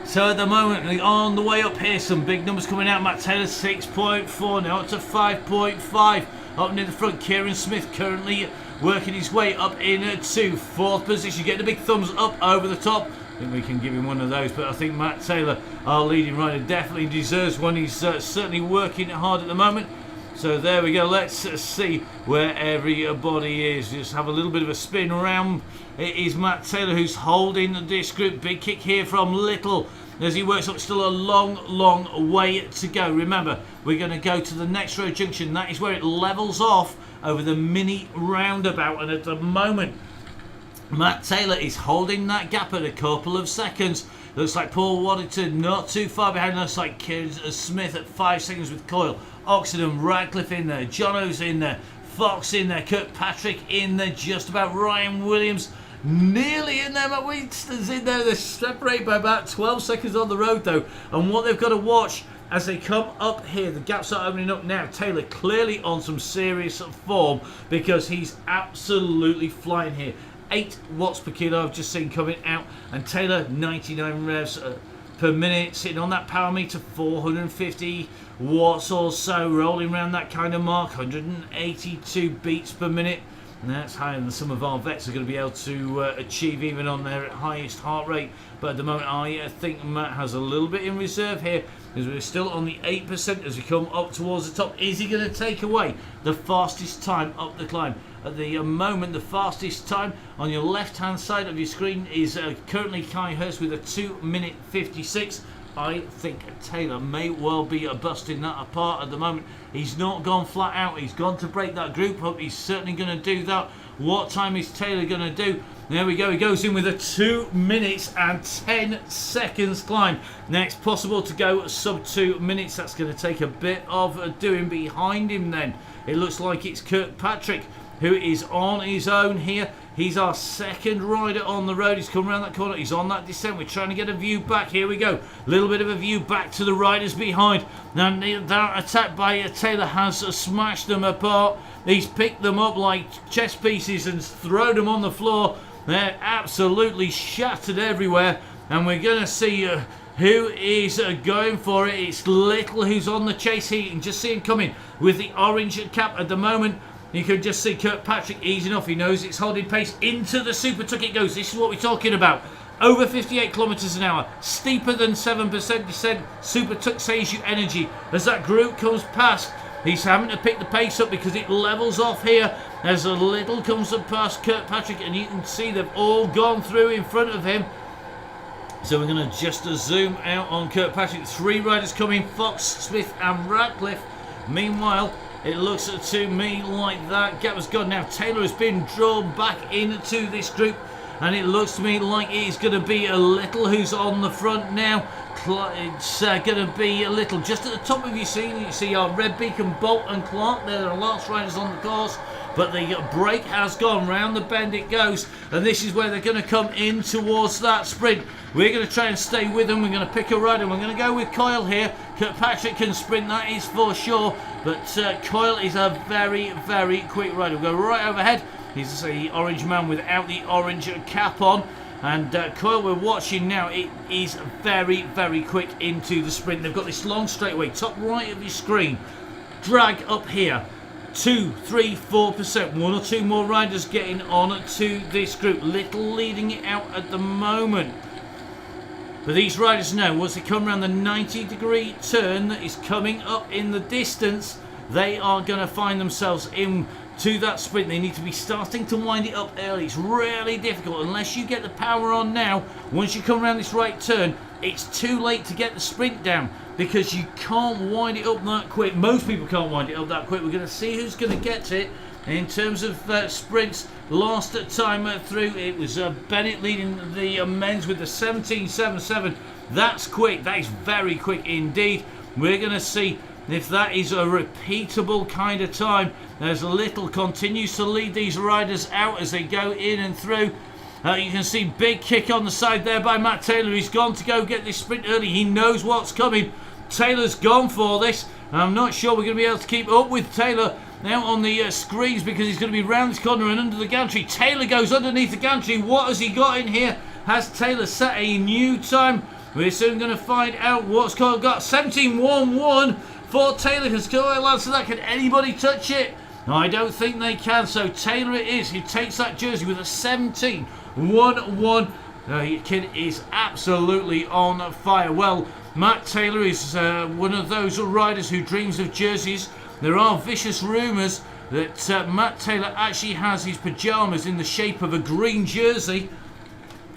So at the moment, on the way up here, some big numbers coming out. Matt Taylor 6.4, now up to 5.5. Up near the front, Kieran Smith currently working his way up into fourth position. Get the big thumbs up over the top. I think we can give him one of those, but I think Matt Taylor, our leading rider, definitely deserves one. He's certainly working hard at the moment. So there we go. Let's see where everybody is. Just have a little bit of a spin around. It is Matt Taylor who's holding this group. Big kick here from Little as he works up. Still a long, long way to go. Remember, we're going to go to the next road junction. That is where it levels off over the mini roundabout. And at the moment, Matt Taylor is holding that gap at a couple of seconds. Looks like Paul Waddington not too far behind. Looks like Kieran Smith at 5 seconds with Coyle. Oxenham, Radcliffe in there, Jono's in there, Fox in there, Kirkpatrick in there, just about Ryan Williams nearly in there. Matt Winston's in there. They're separated by about 12 seconds on the road, though. And what they've got to watch as they come up here, the gaps are opening up now. Taylor clearly on some serious form because he's absolutely flying here. 8 watts per kilo I've just seen coming out, and Taylor 99 revs per minute, sitting on that power meter, 450 watts or so, rolling around that kind of mark, 182 beats per minute. And that's higher than some of our vets are going to be able to achieve even on their highest heart rate. But at the moment, I think Matt has a little bit in reserve here, because we're still on the 8% as we come up towards the top. Is he going to take away the fastest time up the climb? At the moment, the fastest time on your left-hand side of your screen is currently Kai Hurst with a 2:56. I think Taylor may well be busting that apart at the moment. He's not gone flat out. He's gone to break that group up. He's certainly going to do that. What time is Taylor going to do? There we go. He goes in with a 2 minutes and 10 seconds climb. Now it's possible to go sub 2 minutes. That's going to take a bit of doing. Behind him then, it looks like it's Kirkpatrick, who is on his own here. He's our second rider on the road. He's come around that corner. He's on that descent. We're trying to get a view back. Here we go. A little bit of a view back to the riders behind. Now, that attack by Taylor has smashed them apart. He's picked them up like chess pieces and thrown them on the floor. They're absolutely shattered everywhere. And we're going to see who is going for it. It's Little who's on the chase here. You can just see him coming with the orange cap at the moment. You can just see Kirkpatrick easing off. He knows it's holding pace. Into the Super Tuck it goes. This is what we're talking about. Over 58 kilometres an hour. Steeper than 7% descent. Super Tuck saves you energy. As that group comes past, he's having to pick the pace up because it levels off here. As a Little comes up past Kirkpatrick, and you can see they've all gone through in front of him. So we're going to just zoom out on Kirkpatrick. 3 riders coming, Fox, Smith and Ratcliffe. Meanwhile, it looks to me like that gap has gone. Now Taylor has been drawn back into this group, and it looks to me like it's going to be a Little who's on the front now. It's going to be a Little just at the top of your scene. You see our Red Beacon, Bolt and Clark. They're the last riders on the course, but the break has gone. Round the bend it goes, and this is where they're going to come in towards that sprint. We're going to try and stay with them. We're going to pick a rider. We're going to go with Coyle here. Kirkpatrick can sprint, that is for sure, but Coyle is a very, very quick rider. We'll go right overhead. He's the orange man without the orange cap on. And Coyle we're watching now, it is very, very quick into the sprint. They've got this long straightaway, top right of your screen. Drag up here. 2, 3, 4%. 1 or 2 more riders getting on to this group. Little leading it out at the moment. But these riders know once they come around the 90-degree turn that is coming up in the distance, they are going to find themselves into that sprint. They need to be starting to wind it up early. It's really difficult unless you get the power on now. Once you come around this right turn, it's too late to get the sprint down because you can't wind it up that quick. Most people can't wind it up that quick. We're going to see who's going to get it. In terms of sprints, last time through, it was Bennett leading the men's with the 17.77. That's quick. That is very quick indeed. We're going to see if that is a repeatable kind of time. As Little continues to lead these riders out as they go in and through. You can see big kick on the side there by Matt Taylor. He's gone to go get this sprint early. He knows what's coming. Taylor's gone for this. I'm not sure we're going to be able to keep up with Taylor now on the screens because he's going to be round this corner and under the gantry. Taylor goes underneath the gantry. What has he got in here? Has Taylor set a new time? We're soon going to find out what's got 17.11 for Taylor. Can Coyle answer that? Can anybody touch it? No, I don't think they can. So Taylor it is. He takes that jersey with a 17.11. The kid is absolutely on fire. Well, Matt Taylor is one of those riders who dreams of jerseys. There are vicious rumours that Matt Taylor actually has his pyjamas in the shape of a green jersey.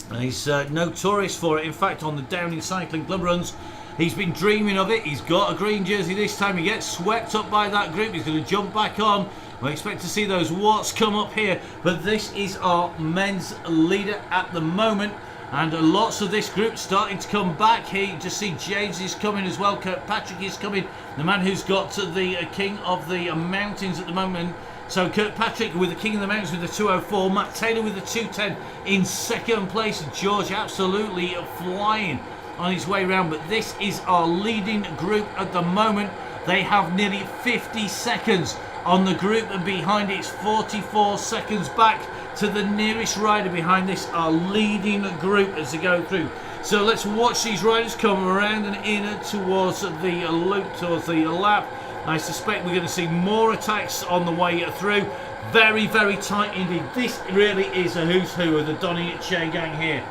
And he's notorious for it. In fact, on the Downing Cycling Club runs, he's been dreaming of it. He's got a green jersey this time. He gets swept up by that group. He's going to jump back on. We expect to see those watts come up here. But this is our men's leader at the moment. And lots of this group starting to come back here. You just see James is coming as well. Kirkpatrick is coming. The man who's got to the king of the mountains at the moment. So Kirkpatrick with the King of the Mountains with the 2:04, Matt Taylor with the 2:10 in second place. George absolutely flying on his way around, but this is our leading group at the moment. They have nearly 50 seconds on the group, and behind it's 44 seconds back to the nearest rider behind this, our leading group as they go through. So let's watch these riders come around and in towards the loop, towards the lap. I suspect we're going to see more attacks on the way through. Very, very tight indeed. This really is a who's who of the Donny Chain gang here.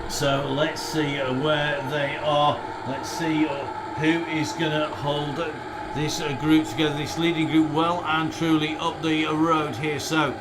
So let's see where they are. Let's see who is going to hold this group together, this leading group, well and truly up the road here. So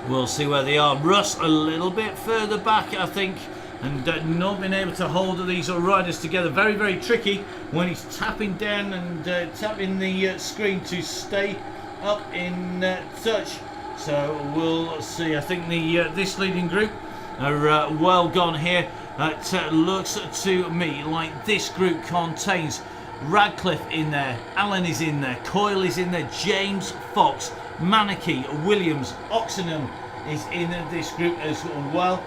we'll see where they are. Russ a little bit further back, I think, and not being able to hold these riders together. Very, very tricky when he's tapping down and tapping the screen to stay up in touch. So we'll see. I think this leading group are well gone here. It looks to me like this group contains Radcliffe in there, Allen is in there, Coyle is in there, James, Fox, Manakee, Williams, Oxenham is in this group as well.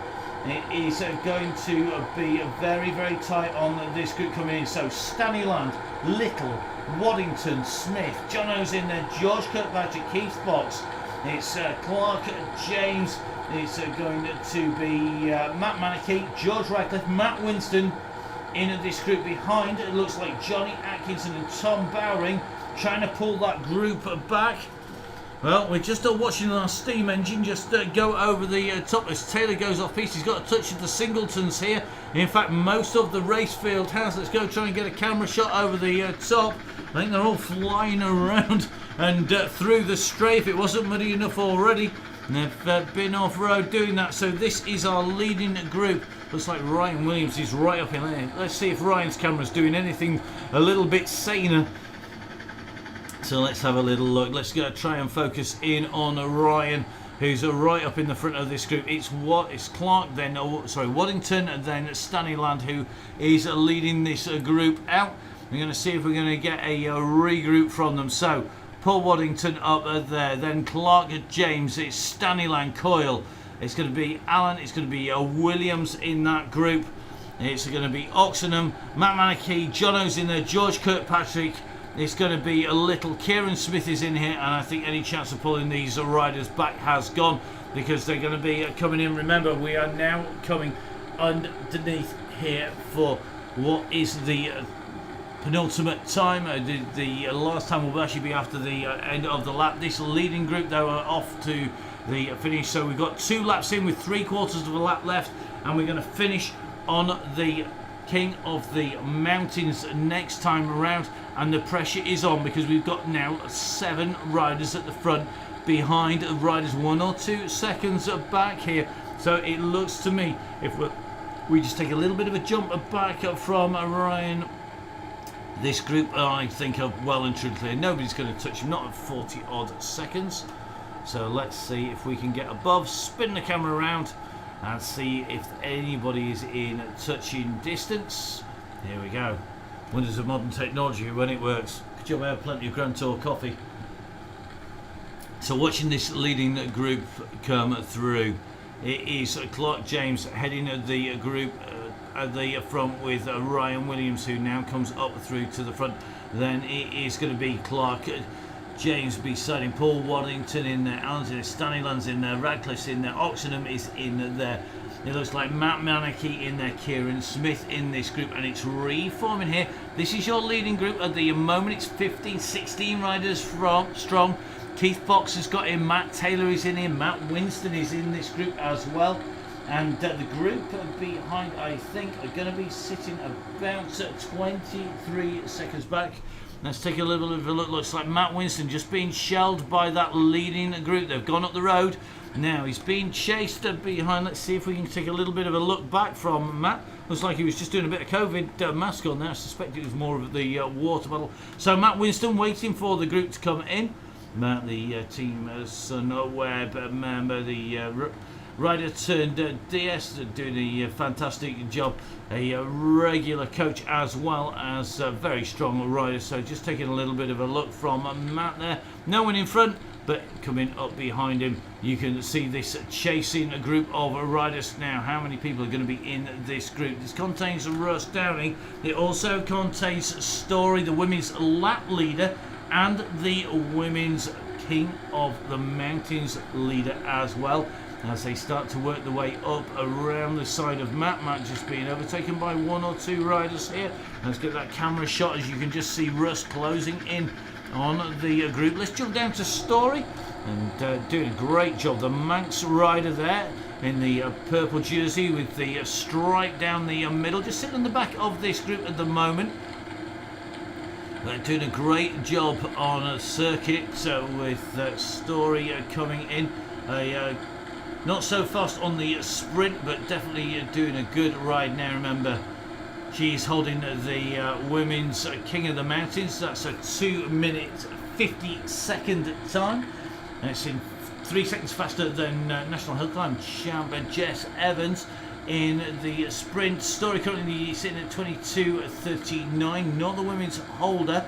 It is going to be very, very tight on this group coming in. So Stanyland, Little, Waddington, Smith, Jono's in there, George Kirkpatrick, Keith Fox. It's Clark, James. It's going to be Matt Manakee, George Radcliffe, Matt Winston in this group behind. It looks like Johnny Atkinson and Tom Bowring trying to pull that group back. Well, we're just watching our steam engine just go over the top as Taylor goes off piste. He's got a touch of the singletons here. In fact, most of the race field has. Let's go try and get a camera shot over the top. I think they're all flying around and through the strafe. It wasn't muddy enough already. And they've been off-road doing that. So this is our leading group. Looks like Ryan Williams is right up in there. Let's see if Ryan's camera's doing anything a little bit saner. So let's have a little look. Let's go try and focus in on Ryan, who's right up in the front of this group. It's Clark, then Waddington, and then Stanyland, who is leading this group out. We're going to see if we're going to get a regroup from them. So Paul Waddington up there, then Clark, James, it's Stanyland, Coyle, it's going to be Allen, it's going to be Williams in that group, it's going to be Oxenham, Matt Manakee, Jono's in there, George Kirkpatrick, it's going to be a little, Kieran Smith is in here, and I think any chance of pulling these riders back has gone, because they're going to be coming in. Remember, we are now coming underneath here for what is the penultimate time. The last time will actually be after the end of the lap. This leading group, though, are off to the finish. So we've got 2 laps in with 3/4 of a lap left, and we're going to finish on the King of the Mountains next time around. And the pressure is on because we've got now 7 riders at the front behind riders 1 or 2 seconds back here. So it looks to me, if we just take a little bit of a jump back from Ryan, this group, I think, are well and truly clear. Nobody's going to touch him, not at 40 odd seconds. So let's see if we can get above, spin the camera around and see if anybody is in touching distance. Here we go. Wonders of modern technology when it works. Good job I have plenty of Grand Tour coffee. So watching this leading group come through, it is Clark James heading the group at the front with Ryan Williams, who now comes up through to the front. Then it is going to be Clark James beside him, Paul Waddington in there, Allen's in there, Stanyland's in there, Radcliffe's in there, Oxenham is in there. It looks like Matt Manakee in there, Kieran Smith in this group, and it's reforming here. This is your leading group at the moment. It's 15, 16 riders strong. Keith Fox has got in, Matt Taylor is in here, Matt Winston is in this group as well. And the group behind, I think, are going to be sitting about 23 seconds back. Let's take a little bit of a look. Looks like Matt Winston just being shelled by that leading group. They've gone up the road. Now he's being chased behind. Let's see if we can take a little bit of a look back from Matt. Looks like he was just doing a bit of COVID mask on there. I suspect it was more of the water bottle. So Matt Winston waiting for the group to come in. Matt, the team Sunweb member, the rider turned DS, doing a fantastic job. A regular coach as well as a very strong rider. So just taking a little bit of a look from Matt there. No one in front, but coming up behind him, you can see this chasing a group of riders. Now, how many people are going to be in this group? This contains Russ Downing. It also contains Story, the women's lap leader, and the women's King of the Mountains leader as well, as they start to work their way up around the side of Matt. Matt just being overtaken by one or two riders here. Let's get that camera shot as you can just see Russ closing in on the group. Let's jump down to Story, and doing a great job. The Manx rider there in the purple jersey with the stripe down the middle, just sitting in the back of this group at the moment. They're doing a great job on a circuit with Story coming in. Not so fast on the sprint, but definitely doing a good ride now. Remember, she's holding the women's King of the Mountains. That's a 2-minute 50-second time, and it's in 3 seconds faster than National Hill Climb champ Jess Evans. In the sprint, Story currently sitting at 22:39, not the women's holder,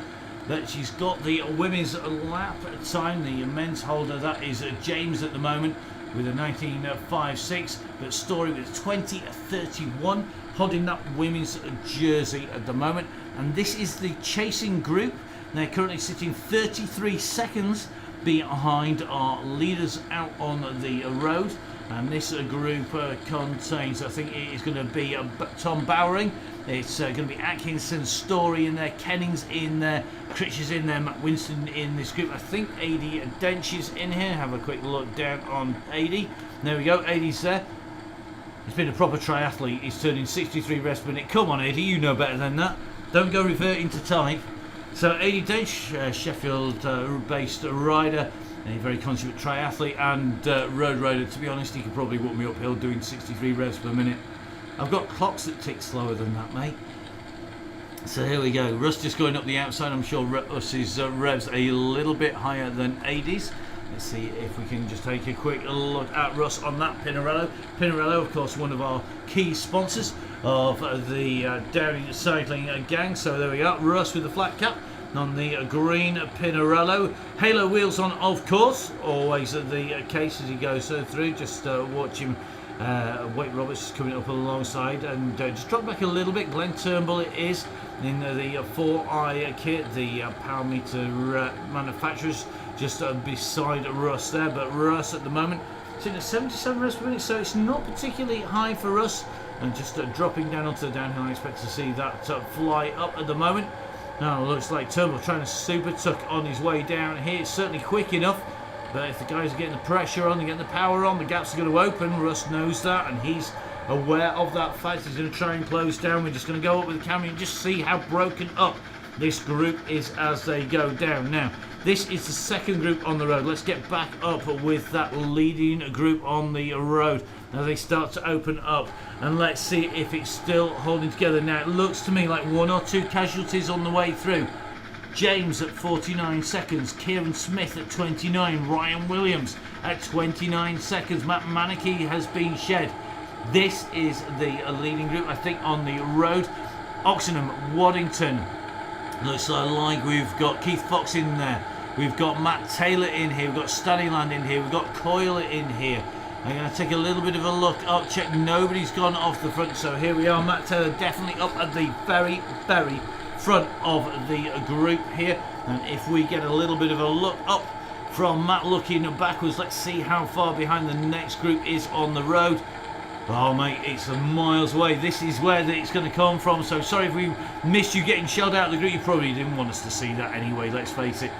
but she's got the women's lap time. The men's holder, that is James at the moment with a 19:56, but Story with 20:31, holding that women's jersey at the moment. And this is the chasing group. They're currently sitting 33 seconds behind our leaders out on the road. And this group contains, I think it is going to be Tom Bowering, it's going to be Atkinson, Story in there, Kennings in there, Critch is in there, Matt Winston in this group. I think AD Dench is in here. Have a quick look down on AD. There we go, AD's there. He's been a proper triathlete. He's turning 63 revs per minute. Come on, AD, you know better than that. Don't go reverting to type. So AD Dench, Sheffield-based rider, a very consummate triathlete and road rider. To be honest, he could probably walk me uphill doing 63 revs per minute. I've got clocks that tick slower than that, mate. So here we go. Russ just going up the outside. I'm sure Russ's revs a little bit higher than AD's. Let's see if we can just take a quick look at Russ on that Pinarello. Pinarello, of course, one of our key sponsors of the Downing Cycling gang. So there we go. Russ with the flat cap on the green Pinarello. Halo wheels on, of course, always the case as he goes through. Just watch him. Wade Roberts coming up alongside, and just drop back a little bit. Glenn Turnbull it is in the 4i kit, the power meter manufacturers, just beside Russ there. But Russ at the moment sitting at 77 revs per minute, so it's not particularly high for Russ. And just dropping down onto the downhill, I expect to see that fly up at the moment. Now it looks like Turnbull trying to super tuck on his way down here. It's certainly quick enough, but if the guys are getting the pressure on, they're getting the power on, the gaps are going to open. Russ knows that, and he's aware of that fact. He's going to try and close down. We're just going to go up with the camera and just see how broken up this group is as they go down. Now, this is the second group on the road. Let's get back up with that leading group on the road as they start to open up, and let's see if it's still holding together. Now, it looks to me like one or two casualties on the way through. James at 49 seconds, Kieran Smith at 29, Ryan Williams at 29 seconds, Matt Manicky has been shed. This is the leading group, I think, on the road. Oxenham, Waddington, looks like we've got Keith Fox in there, we've got Matt Taylor in here, we've got Stanleyland in here, we've got Coyle in here. I'm going to take a little bit of a look up, check nobody's gone off the front, so here we are. Matt Taylor definitely up at the very, very front of the group here. And if we get a little bit of a look up from Matt looking backwards, let's see how far behind the next group is on the road. Oh mate, it's miles away. This is where it's going to come from, so sorry if we missed you getting shelled out of the group. You probably didn't want us to see that anyway, let's face it.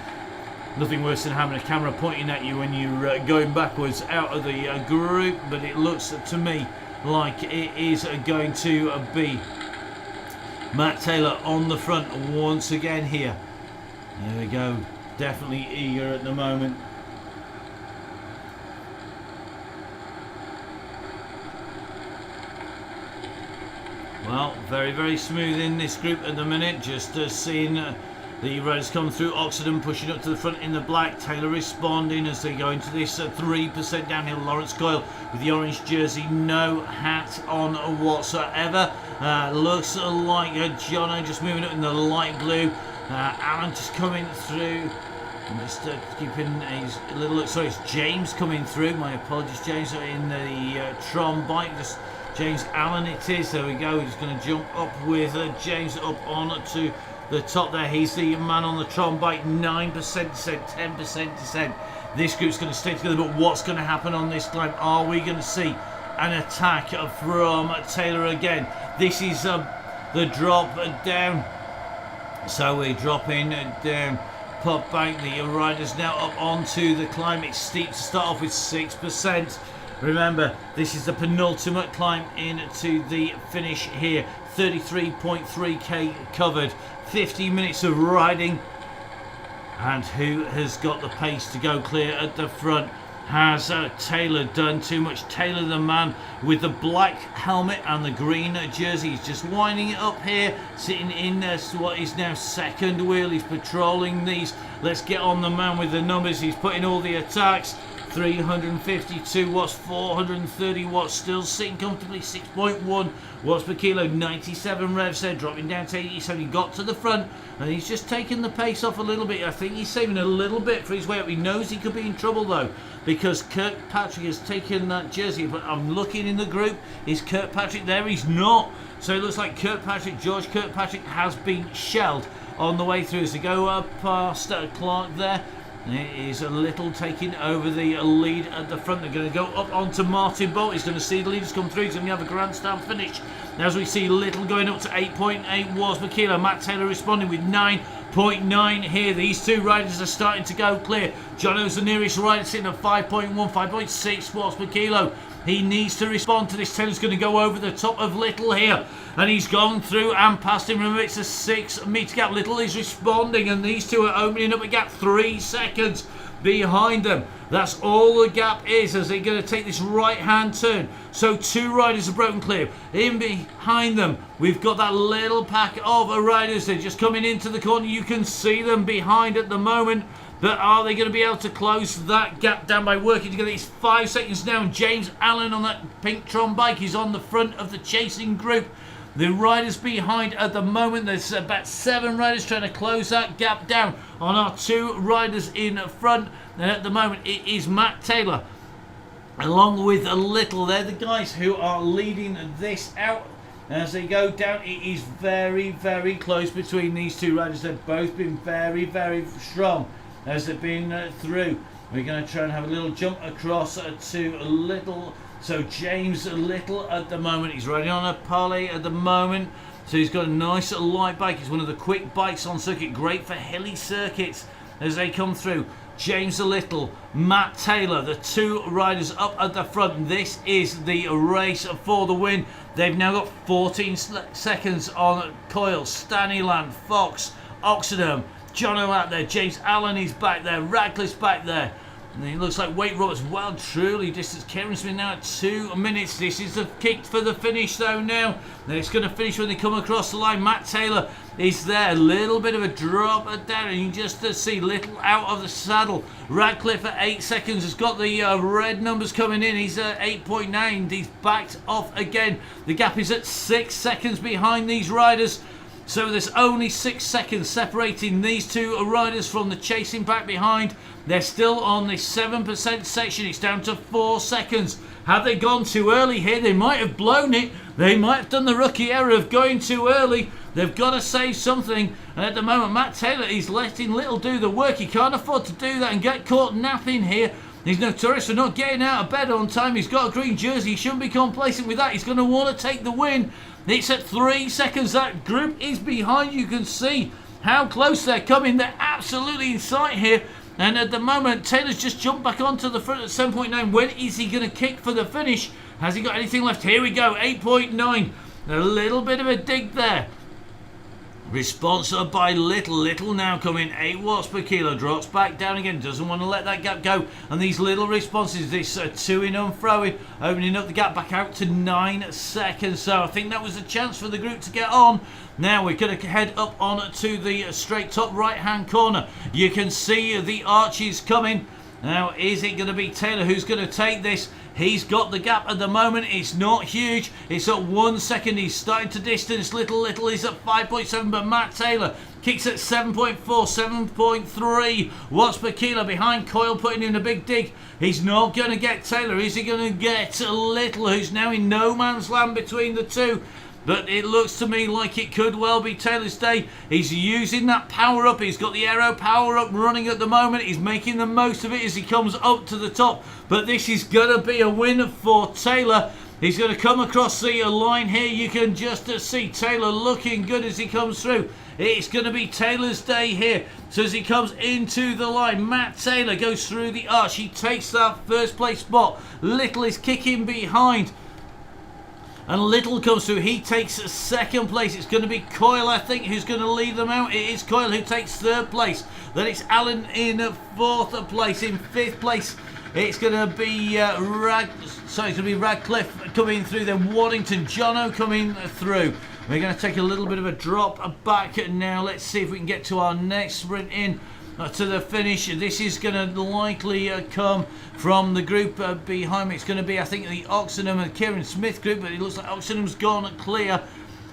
Nothing worse than having a camera pointing at you when you're going backwards out of the group, but it looks to me like it is going to be Matt Taylor on the front once again here. There we go, definitely eager at the moment. Well, very, very smooth in this group at the minute. Just seeing The riders come through. Oxenden pushing up to the front in the black. Taylor responding as they go into this 3% downhill. Lawrence Coyle with the orange jersey, no hat on whatsoever. Looks like Jono just moving up in the light blue. Alan just coming through. I'm just keeping a little look. Sorry, it's James coming through. My apologies, James, in the Tron bike. Just James Allen it is. There we go. He's going to jump up with James up on to the top there. He's the man on the Tron bike. 9% descent, 10% descent. This group's going to stay together, but what's going to happen on this climb? Are we going to see an attack from Taylor again? This is the drop down. So we're dropping down. Pop back, the riders now up onto the climb. It's steep to start off with 6%. Remember, this is the penultimate climb into the finish here. 33.3k covered, 50 minutes of riding. And who has got the pace to go clear at the front? Has Taylor done too much? Taylor, the man with the black helmet and the green jersey, he's just winding it up here, sitting in what is now second wheel. He's patrolling these. Let's get on the man with the numbers. He's putting all the attacks. 352 watts, 430 watts, still sitting comfortably. 6.1 watts per kilo, 97 revs there, dropping down to 80. So he got to the front and he's just taking the pace off a little bit. I think he's saving a little bit for his way up. He knows he could be in trouble though, because Kirkpatrick has taken that jersey. But I'm looking in the group, is Kirkpatrick there? He's not. So it looks like George Kirkpatrick has been shelled on the way through as they go up past Clark there. It is a little taking over the lead at the front. They're going to go up onto Martin Bolt. He's going to see the leaders come through. He's going to have a grandstand finish. As we see Little going up to 8.8 watts per kilo. Matt Taylor responding with 9.9 here. These two riders are starting to go clear. Jono's the nearest rider, sitting at 5.1, 5.6 watts per kilo. He needs to respond to this. Taylor's going to go over the top of Little here. And he's gone through and past him. Remember, it's a 6 metre gap. Little is responding, and these two are opening up a gap 3 seconds behind them. That's all the gap is as they're going to take this right-hand turn. So 2 riders are broken clear. In behind them, we've got that little pack of riders. They're just coming into the corner. You can see them behind at the moment. But are they going to be able to close that gap down by working together? It's 5 seconds down. James Allen on that pink Tron bike is on the front of the chasing group. The riders behind at the moment, there's about 7 riders trying to close that gap down on our 2 riders in front. And at the moment, it is Matt Taylor along with a Little. They're the guys who are leading this out. As they go down, it is very, very close between these 2 riders. They've both been very, very strong as they've been through. We're going to try and have a little jump across to Little. So James Little at the moment, he's riding on a Parley at the moment. So he's got a nice light bike. He's one of the quick bikes on circuit, great for hilly circuits as they come through. James Little, Matt Taylor, the 2 riders up at the front. This is the race for the win. They've now got 14 seconds on Coyle, Stanyland, Fox, Oxenham, Jono out there, James Allen is back there, Radcliffe's back there. And it looks like Wade Roberts well truly distance. Kieran Smith now at 2 minutes. This is the kick for the finish though now. And it's going to finish when they come across the line. Matt Taylor is there. A little bit of a drop down. And you can just see Little out of the saddle. Radcliffe at 8 seconds has got the red numbers coming in. He's at 8.9. He's backed off again. The gap is at 6 seconds behind these riders. So there's only 6 seconds separating these 2 riders from the chasing back behind. They're still on this 7% section. It's down to 4 seconds. Have they gone too early here? They might have blown it. They might have done the rookie error of going too early. They've got to save something. And at the moment, Matt Taylor is letting Little do the work. He can't afford to do that and get caught napping here. He's notorious for not getting out of bed on time. He's got a green jersey. He shouldn't be complacent with that. He's going to want to take the win. It's at 3 seconds. That group is behind. You can see how close they're coming. They're absolutely in sight here. And at the moment, Taylor's just jumped back onto the front at 7.9. When is he going to kick for the finish? Has he got anything left? Here we go, 8.9. A little bit of a dig there. Response by Little now coming 8 watts per kilo, drops back down again, doesn't want to let that gap go, and these little responses, this to in and fro in, opening up the gap back out to 9 seconds. So I think that was a chance for the group to get on. Now we're going to head up on to the straight top right hand corner. You can see the arches coming. Now, is it going to be Taylor who's going to take this? He's got the gap at the moment. It's not huge. It's at 1 second. He's starting to distance. Little is at 5.7, but Matt Taylor kicks at 7.4, 7.3 watts per kilo behind Coyle, putting in a big dig. He's not going to get Taylor. Is he going to get Little, who's now in no man's land between the two? But it looks to me like it could well be Taylor's day. He's using that power up. He's got the aero power up running at the moment. He's making the most of it as he comes up to the top. But this is going to be a win for Taylor. He's going to come across the line here. You can just see Taylor looking good as he comes through. It's going to be Taylor's day here. So as he comes into the line, Matt Taylor goes through the arch. He takes that first place spot. Little is kicking behind. And Little comes through. He takes second place. It's going to be Coyle, I think, who's going to lead them out. It is Coyle who takes third place. Then it's Allen in fourth place. In fifth place, it's going to be Radcliffe coming through. Then Waddington, Jono coming through. We're going to take a little bit of a drop back now. Let's see if we can get to our next sprint in to the finish. This is going to likely come from the group behind me. It's going to be, I think, the Oxenham and Kieran Smith group, but it looks like Oxenham's gone clear.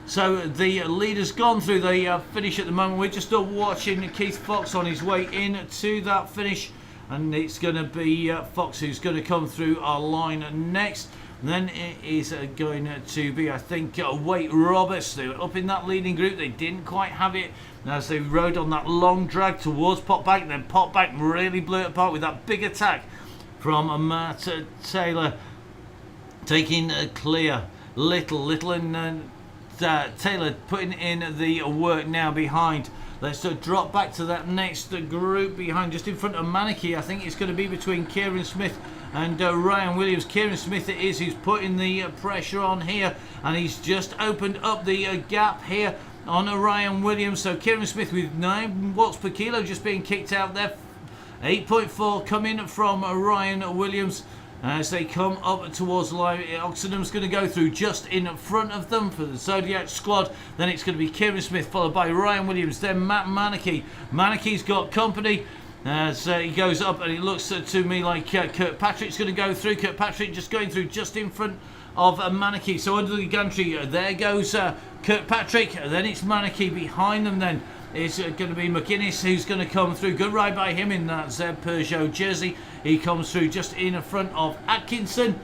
So the leader's gone through the finish at the moment. We're just watching Keith Fox on his way in to that finish, and it's going to be Fox who's going to come through our line next. Then it is going to be, I think, Wait Roberts. They were up in that leading group. They didn't quite have it as they rode on that long drag towards Potbank. Then Potbank really blew it apart with that big attack from Matt Taylor, taking clear. Little and Taylor putting in the work now behind. Let's drop back to that next group behind, just in front of Manicky. I think it's going to be between Kieran Smith and Ryan Williams. Kieran Smith it is who's putting the pressure on here, and he's just opened up the gap here on Ryan Williams. So Kieran Smith with 9 watts per kilo just being kicked out there. 8.4 coming from Ryan Williams as they come up towards the line. Oxenham's going to go through just in front of them for the Zodiac squad. Then it's going to be Kieran Smith followed by Ryan Williams, then Matt Manicky. Manicky's got company as he goes up, and it looks to me like Kirkpatrick's going to go through. Kirkpatrick just going through just in front of Manicky. So under the gantry, there goes Kirkpatrick. Then it's Manicky. Behind them then is going to be McGuinness who's going to come through. Good ride by him in that Zeb Peugeot jersey. He comes through just in front of Atkinson,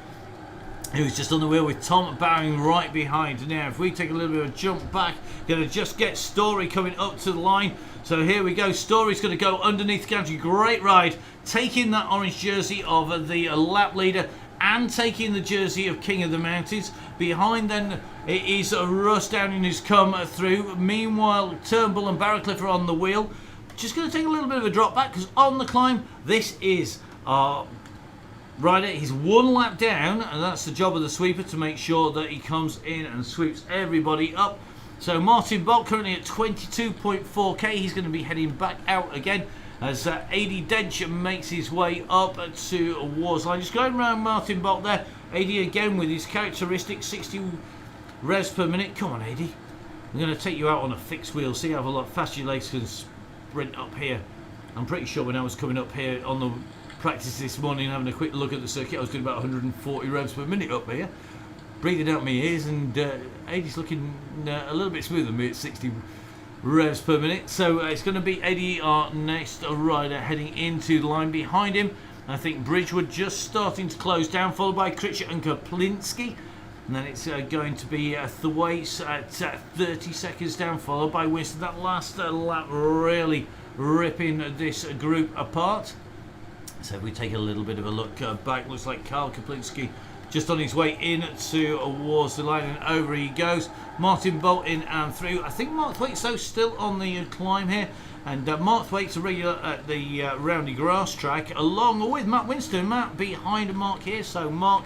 who's just on the wheel with Tom Bowing right behind. Now if we take a little bit of a jump back, going to just get Story coming up to the line. So here we go. Story's going to go underneath the gantry. Great ride, taking that orange jersey of the lap leader and taking the jersey of King of the Mountains. Behind then it is Russ Downing who's come through. Meanwhile, Turnbull and Barracliff are on the wheel. Just going to take a little bit of a drop back because on the climb, this is our rider. He's 1 lap down, and that's the job of the sweeper to make sure that he comes in and sweeps everybody up. So Martin Bolt currently at 22.4k. He's going to be heading back out again as AD Dench makes his way up to Wars line. Just going around Martin Bolt there. AD again with his characteristic 60 revs per minute. Come on, AD. I'm going to take you out on a fixed wheel. See how fast your legs can sprint up here. I'm pretty sure when I was coming up here on the practice this morning, having a quick look at the circuit, I was doing about 140 revs per minute up here. Breathing out my ears, and AD's looking a little bit smoother than me at 60 revs per minute. So it's going to be AD, our next rider, heading into the line. Behind him, I think Bridgewood just starting to close down, followed by Critcher and Kaplinski. And then it's going to be Thwaites at 30 seconds down, followed by Winston. That last lap really ripping this group apart. So if we take a little bit of a look back, looks like Carl Kaplinski just on his way in towards the line, and over he goes. Martin Bolt in and through. I think Mark Thwaites though still on the climb here, and Mark Thwaites a regular at the Roundy Grass track along with Matt Winston. Matt behind Mark here, so Mark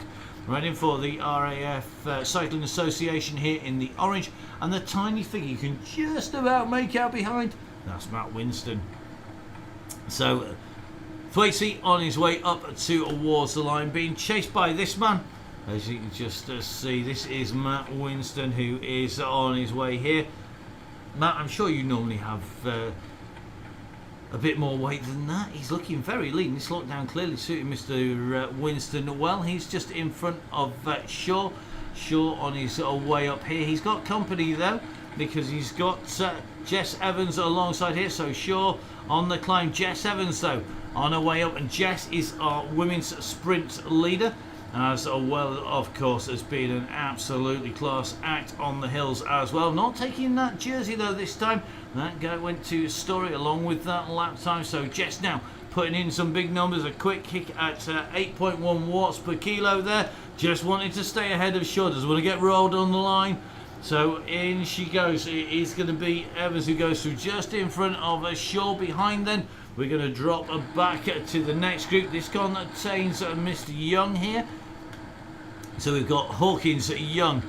riding for the RAF Cycling Association here in the orange, and the tiny figure you can just about make out behind, that's Matt Winston. So Thwaites on his way up towards the line, being chased by this man. As you can just see, this is Matt Winston, who is on his way here. Matt, I'm sure you normally have a bit more weight than that. He's looking very lean. This lockdown clearly suited Mr. Winston well. He's just in front of Shaw. Shaw on his way up here. He's got company though, because he's got Jess Evans alongside here. So Shaw on the climb. Jess Evans though on her way up, and Jess is our women's sprint leader, as well, of course, has been an absolutely class act on the hills as well. Not taking that jersey though this time. That guy went to Story along with that lap time. So Jess now putting in some big numbers. A quick kick at 8.1 watts per kilo there. Just wanted to stay ahead of Shaw. Doesn't want to get rolled on the line. So in she goes. It is going to be Evans who goes through just in front of Shaw. Behind then we're going to drop back to the next group. This contains Mr. Young here. So we've got Hawkins, Young,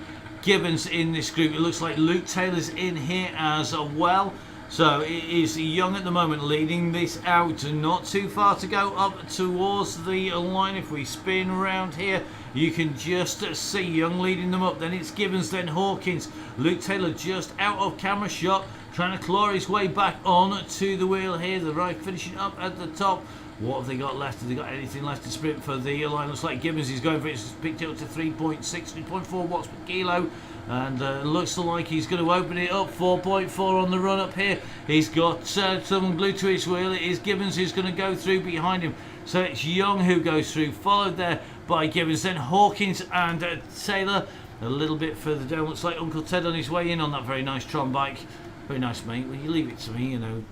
Gibbons in this group. It looks like Luke Taylor's in here as well. So it is Young at the moment leading this out. Not too far to go up towards the line. If we spin around here, you can just see Young leading them up. Then it's Gibbons, then Hawkins. Luke Taylor just out of camera shot, trying to claw his way back on to the wheel here. The right finishing up at the top. What have they got left? Have they got anything left to sprint for the line? Looks like Gibbons is going for it. It's picked it up to 3.4 watts per kilo. And looks like he's going to open it up. 4.4 on the run up here. He's got someone glued to his wheel. It is Gibbons who's going to go through behind him. So it's Young who goes through, followed there by Gibbons. Then Hawkins and Taylor. A little bit further down, looks like Uncle Ted on his way in on that very nice Tron bike. Very nice, mate. Well, you leave it to me, you know,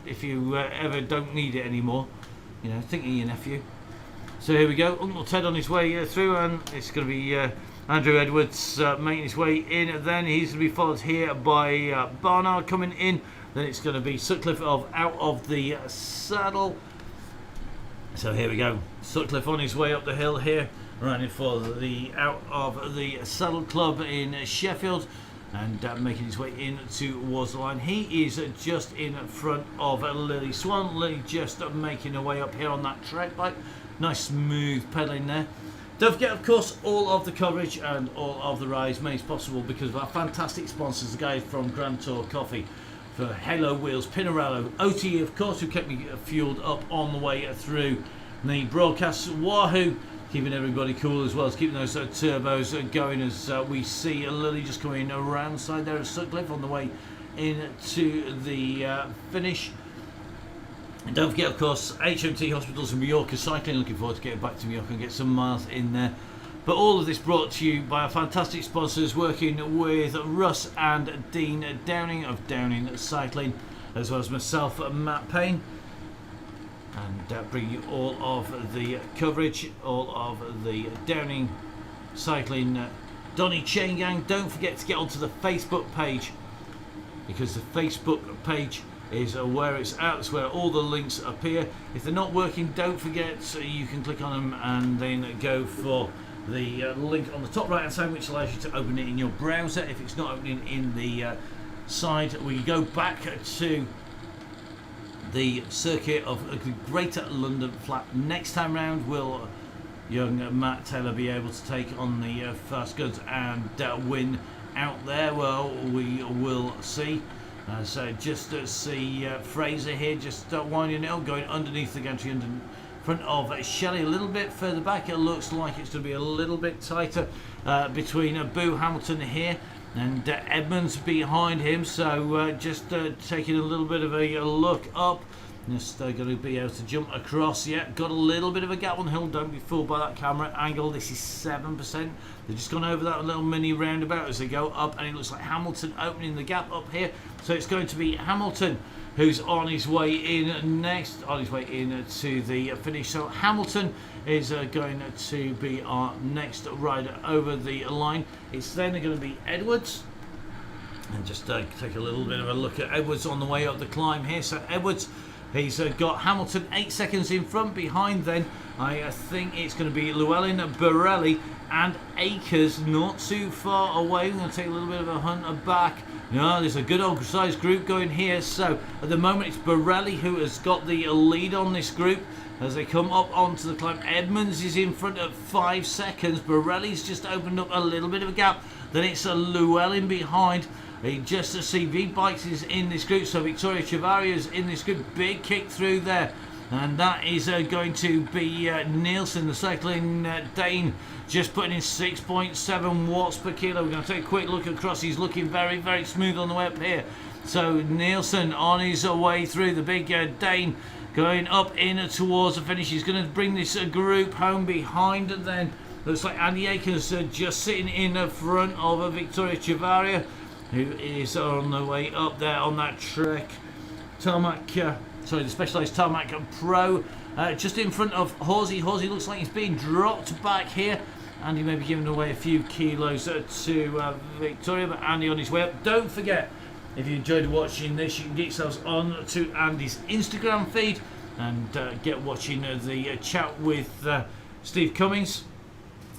if you ever don't need it anymore. You know, think of your nephew. So here we go, Uncle Ted on his way through, and it's going to be Andrew Edwards making his way in. Then he's going to be followed here by Barnard coming in. Then it's going to be Sutcliffe out of the saddle. So here we go, Sutcliffe on his way up the hill here, running for the out of the Saddle Club in Sheffield. And making his way in towards the line. He is just in front of Lily Swan. Lily just making her way up here on that track bike. Nice smooth pedalling there. Don't forget, of course, all of the coverage and all of the rides made possible because of our fantastic sponsors, the guys from Grand Tour Coffee, for Halo Wheels, Pinarello, OTE, of course, who kept me fueled up on the way through the broadcast. Wahoo, keeping everybody cool as well as keeping those turbos going as we see Lily just coming around the side there of Sutcliffe on the way into the finish. And don't forget, of course, HMT Hospitals and Yorkshire Cycling. Looking forward to getting back to York and get some miles in there. But all of this brought to you by our fantastic sponsors, working with Russ and Dean Downing of Downing Cycling, as well as myself, Matt Payne. And bring you all of the coverage, all of the Downing Cycling Donny Chain Gang. Don't forget to get onto the Facebook page, because the Facebook page is where it's at. It's where all the links appear. If they're not working, don't forget you can click on them and then go for the link on the top right hand side, which allows you to open it in your browser. If it's not opening in the side, we go back to the circuit of the Greater London Flat. Next time round, will young Matt Taylor be able to take on the fast goods and win out there? Well, we will see. So just see Fraser here just winding it up, going underneath the gantry in front of Shelley. A little bit further back, it looks like it's going to be a little bit tighter between Boo Hamilton here and Edmonds behind him. So just taking a little bit of a look up. Just going to be able to jump across. Yeah, got a little bit of a gap on the hill. Don't be fooled by that camera angle. This is 7%. They've just gone over that little mini roundabout as they go up, and it looks like Hamilton opening the gap up here. So it's going to be Hamilton who's on his way in next, on his way in to the finish. So Hamilton is going to be our next rider over the line. It's then going to be Edwards. And just take a little bit of a look at Edwards on the way up the climb here. So Edwards He's got Hamilton 8 seconds in front. Behind then, I think it's going to be Llewellyn, Borelli and Akers not too far away. We're going to take a little bit of a hunt back. No, there's a good old sized group going here. So at the moment it's Borelli who has got the lead on this group as they come up onto the climb. Edmonds is in front at 5 seconds. Borelli's just opened up a little bit of a gap. Then it's a Llewellyn behind. Just a CV Bikes is in this group, so Victoria Chevalier is in this group. Big kick through there, and that is going to be Nielsen, the cycling Dane, just putting in 6.7 watts per kilo. We're going to take a quick look across. He's looking very, very smooth on the way up here. So Nielsen on his way through, the big Dane going up in towards the finish. He's going to bring this group home behind, and then looks like Andy Akers just sitting in the front of Victoria Chevalier, who is on the way up there on that Trek Tarmac, the Specialized Tarmac Pro, just in front of Horsey. Horsey looks like he's being dropped back here. Andy may be giving away a few kilos to Victoria, but Andy on his way up. Don't forget, if you enjoyed watching this, you can get yourselves on to Andy's Instagram feed and get watching the chat with Steve Cummings.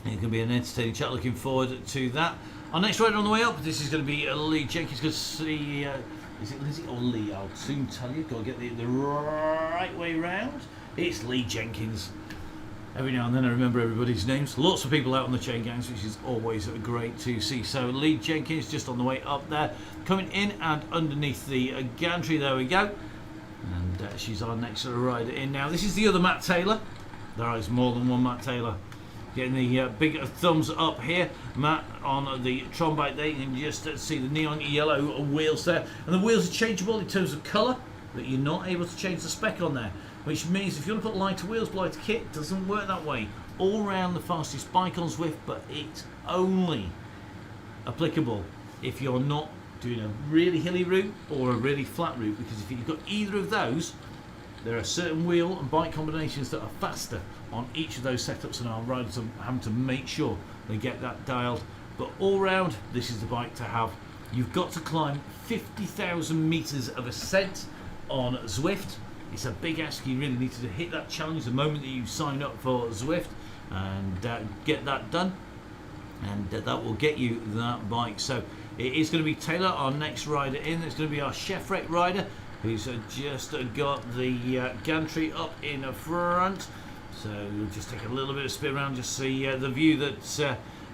It's going to be an entertaining chat. Looking forward to that. Our next rider on the way up, this is going to be Lee Jenkins. Good to see, is it Lizzie or Lee? I'll soon tell you. Got to get the right way round. It's Lee Jenkins. Every now and then I remember everybody's names. Lots of people out on the chain gangs, which is always great to see. So Lee Jenkins just on the way up there, coming in and underneath the gantry. There we go. And she's our next rider in now. This is the other Matt Taylor. There is more than one Matt Taylor. Getting the big thumbs up here. Matt on the Tron bike there. You can just see the neon yellow wheels there. And the wheels are changeable in terms of colour, but you're not able to change the spec on there. Which means if you want to put lighter wheels, lighter kit, it doesn't work that way. All round the fastest bike on Zwift, but it's only applicable if you're not doing a really hilly route or a really flat route. Because if you've got either of those, there are certain wheel and bike combinations that are faster on each of those setups, and our riders are having to make sure they get that dialed. But all round, this is the bike to have. You've got to climb 50,000 metres of ascent on Zwift. It's a big ask. You really need to hit that challenge the moment that you sign up for Zwift and get that done, and that will get you that bike. So it is going to be Taylor, our next rider in. It's going to be our Chef Wreck rider, who's just got the gantry up in front. So we'll just take a little bit of spin around, just see the view that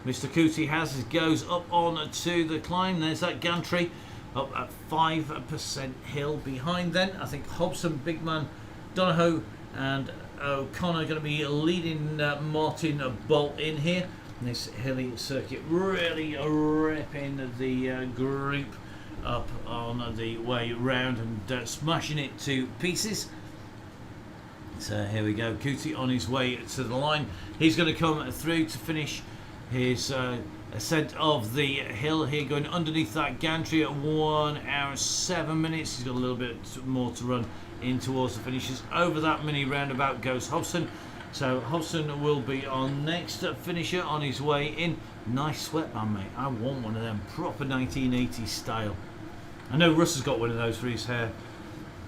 Mr. Cootie has as goes up on to the climb. There's that gantry up at 5% hill. Behind then, I think Hobson, Big Man, Donahoe and O'Connor are going to be leading Martin Bolt in here. And this hilly circuit really ripping the group up on the way round and smashing it to pieces. So here we go, Cootie on his way to the line. He's going to come through to finish his ascent of the hill here, going underneath that gantry at 1 hour 7 minutes. He's got a little bit more to run in towards the finishes. Over that mini roundabout goes Hobson. So Hobson will be our next finisher on his way in. Nice sweatband, mate. I want one of them, proper 1980s style. I know Russ has got one of those for his hair.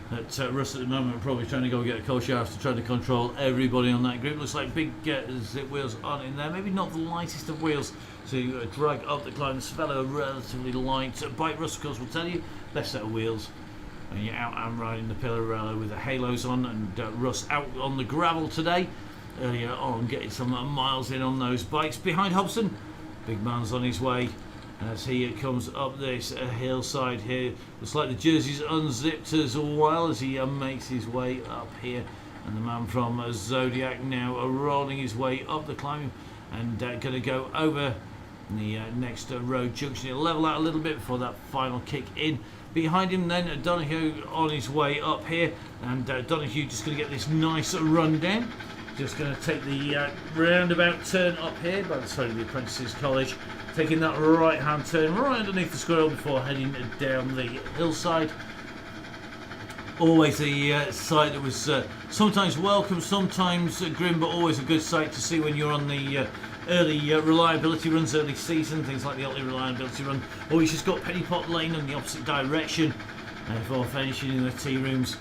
Russ at the moment probably trying to go get a cold shower after trying to control everybody on that group. Looks like big zip wheels on in there. Maybe not the lightest of wheels to drag up the climb. This fellow relatively light bike. Russ, of course, will tell you best set of wheels when you're out and riding the Pillarello with the halos on. And Russ out on the gravel today. Earlier on, getting some miles in on those bikes. Behind Hobson, Big Man's on his way as he comes up this hillside here. Looks like the jersey's unzipped as well as he makes his way up here. And the man from Zodiac now rolling his way up the climb and going to go over the next road junction. He'll level out a little bit before that final kick in. Behind him then Donoghue on his way up here, and Donoghue just going to get this nice run down. Just going to take the roundabout turn up here by the side of the Apprentices College, taking that right hand turn right underneath the squirrel before heading down the hillside. Always a sight that was sometimes welcome, sometimes grim, but always a good sight to see when you're on the early reliability runs, early season, things like the early reliability run. Or you just got Penny Pot Lane in the opposite direction before finishing in the tea rooms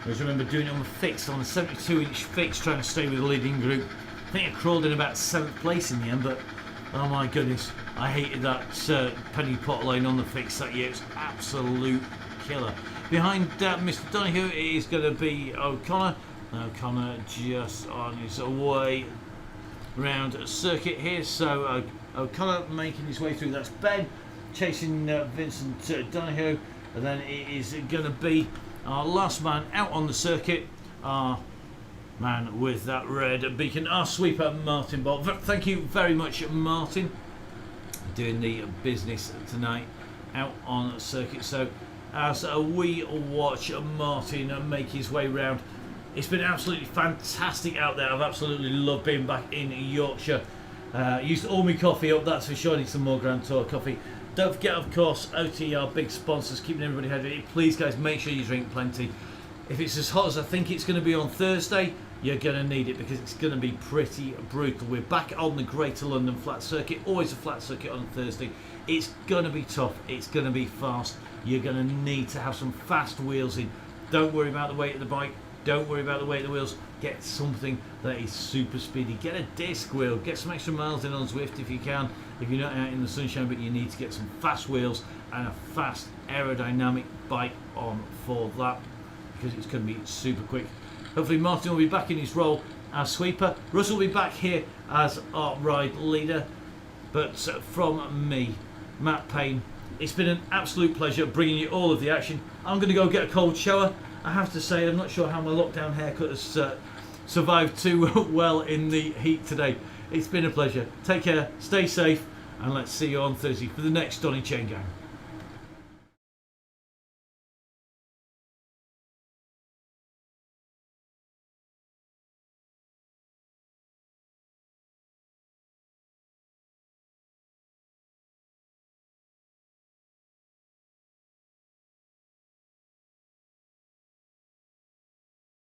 I just remember doing it on the fixed, on the 72-inch fixed, trying to stay with the leading group. I think I crawled in about 7th place in the end, but oh my goodness, I hated that penny pot lane on the fixed that year. It's absolute killer. Behind Mr. Donahue is going to be O'Connor. O'Connor just on his way round a circuit here. So O'Connor making his way through. That's Ben chasing Vincent Donahue, and then it is going to be our last man out on the circuit, our man with that red beacon, our sweeper Martin Bolt. Thank you very much, Martin, doing the business tonight out on the circuit. So as we watch Martin make his way round, it's been absolutely fantastic out there. I've absolutely loved being back in Yorkshire. Used all my coffee up, that's for sure. I need some more Grand Tour coffee. Don't forget, of course, OT, our big sponsors, keeping everybody hydrated. Please, guys, make sure you drink plenty. If it's as hot as I think it's going to be on Thursday, you're going to need it, because it's going to be pretty brutal. We're back on the Greater London flat circuit, always a flat circuit on Thursday. It's going to be tough, it's going to be fast. You're going to need to have some fast wheels in. Don't worry about the weight of the bike. Don't worry about the weight of the wheels. Get something that is super speedy. Get a disc wheel. Get some extra miles in on Zwift if you can. If you're not out in the sunshine, but you need to get some fast wheels and a fast aerodynamic bike on for that, because it's going to be super quick. Hopefully Martin will be back in his role as sweeper. Russ will be back here as our ride leader. But from me, Matt Payne, it's been an absolute pleasure bringing you all of the action. I'm going to go get a cold shower. I have to say, I'm not sure how my lockdown haircut has survived too well in the heat today. It's been a pleasure. Take care, stay safe, and let's see you on Thursday for the next Donny Chain Gang.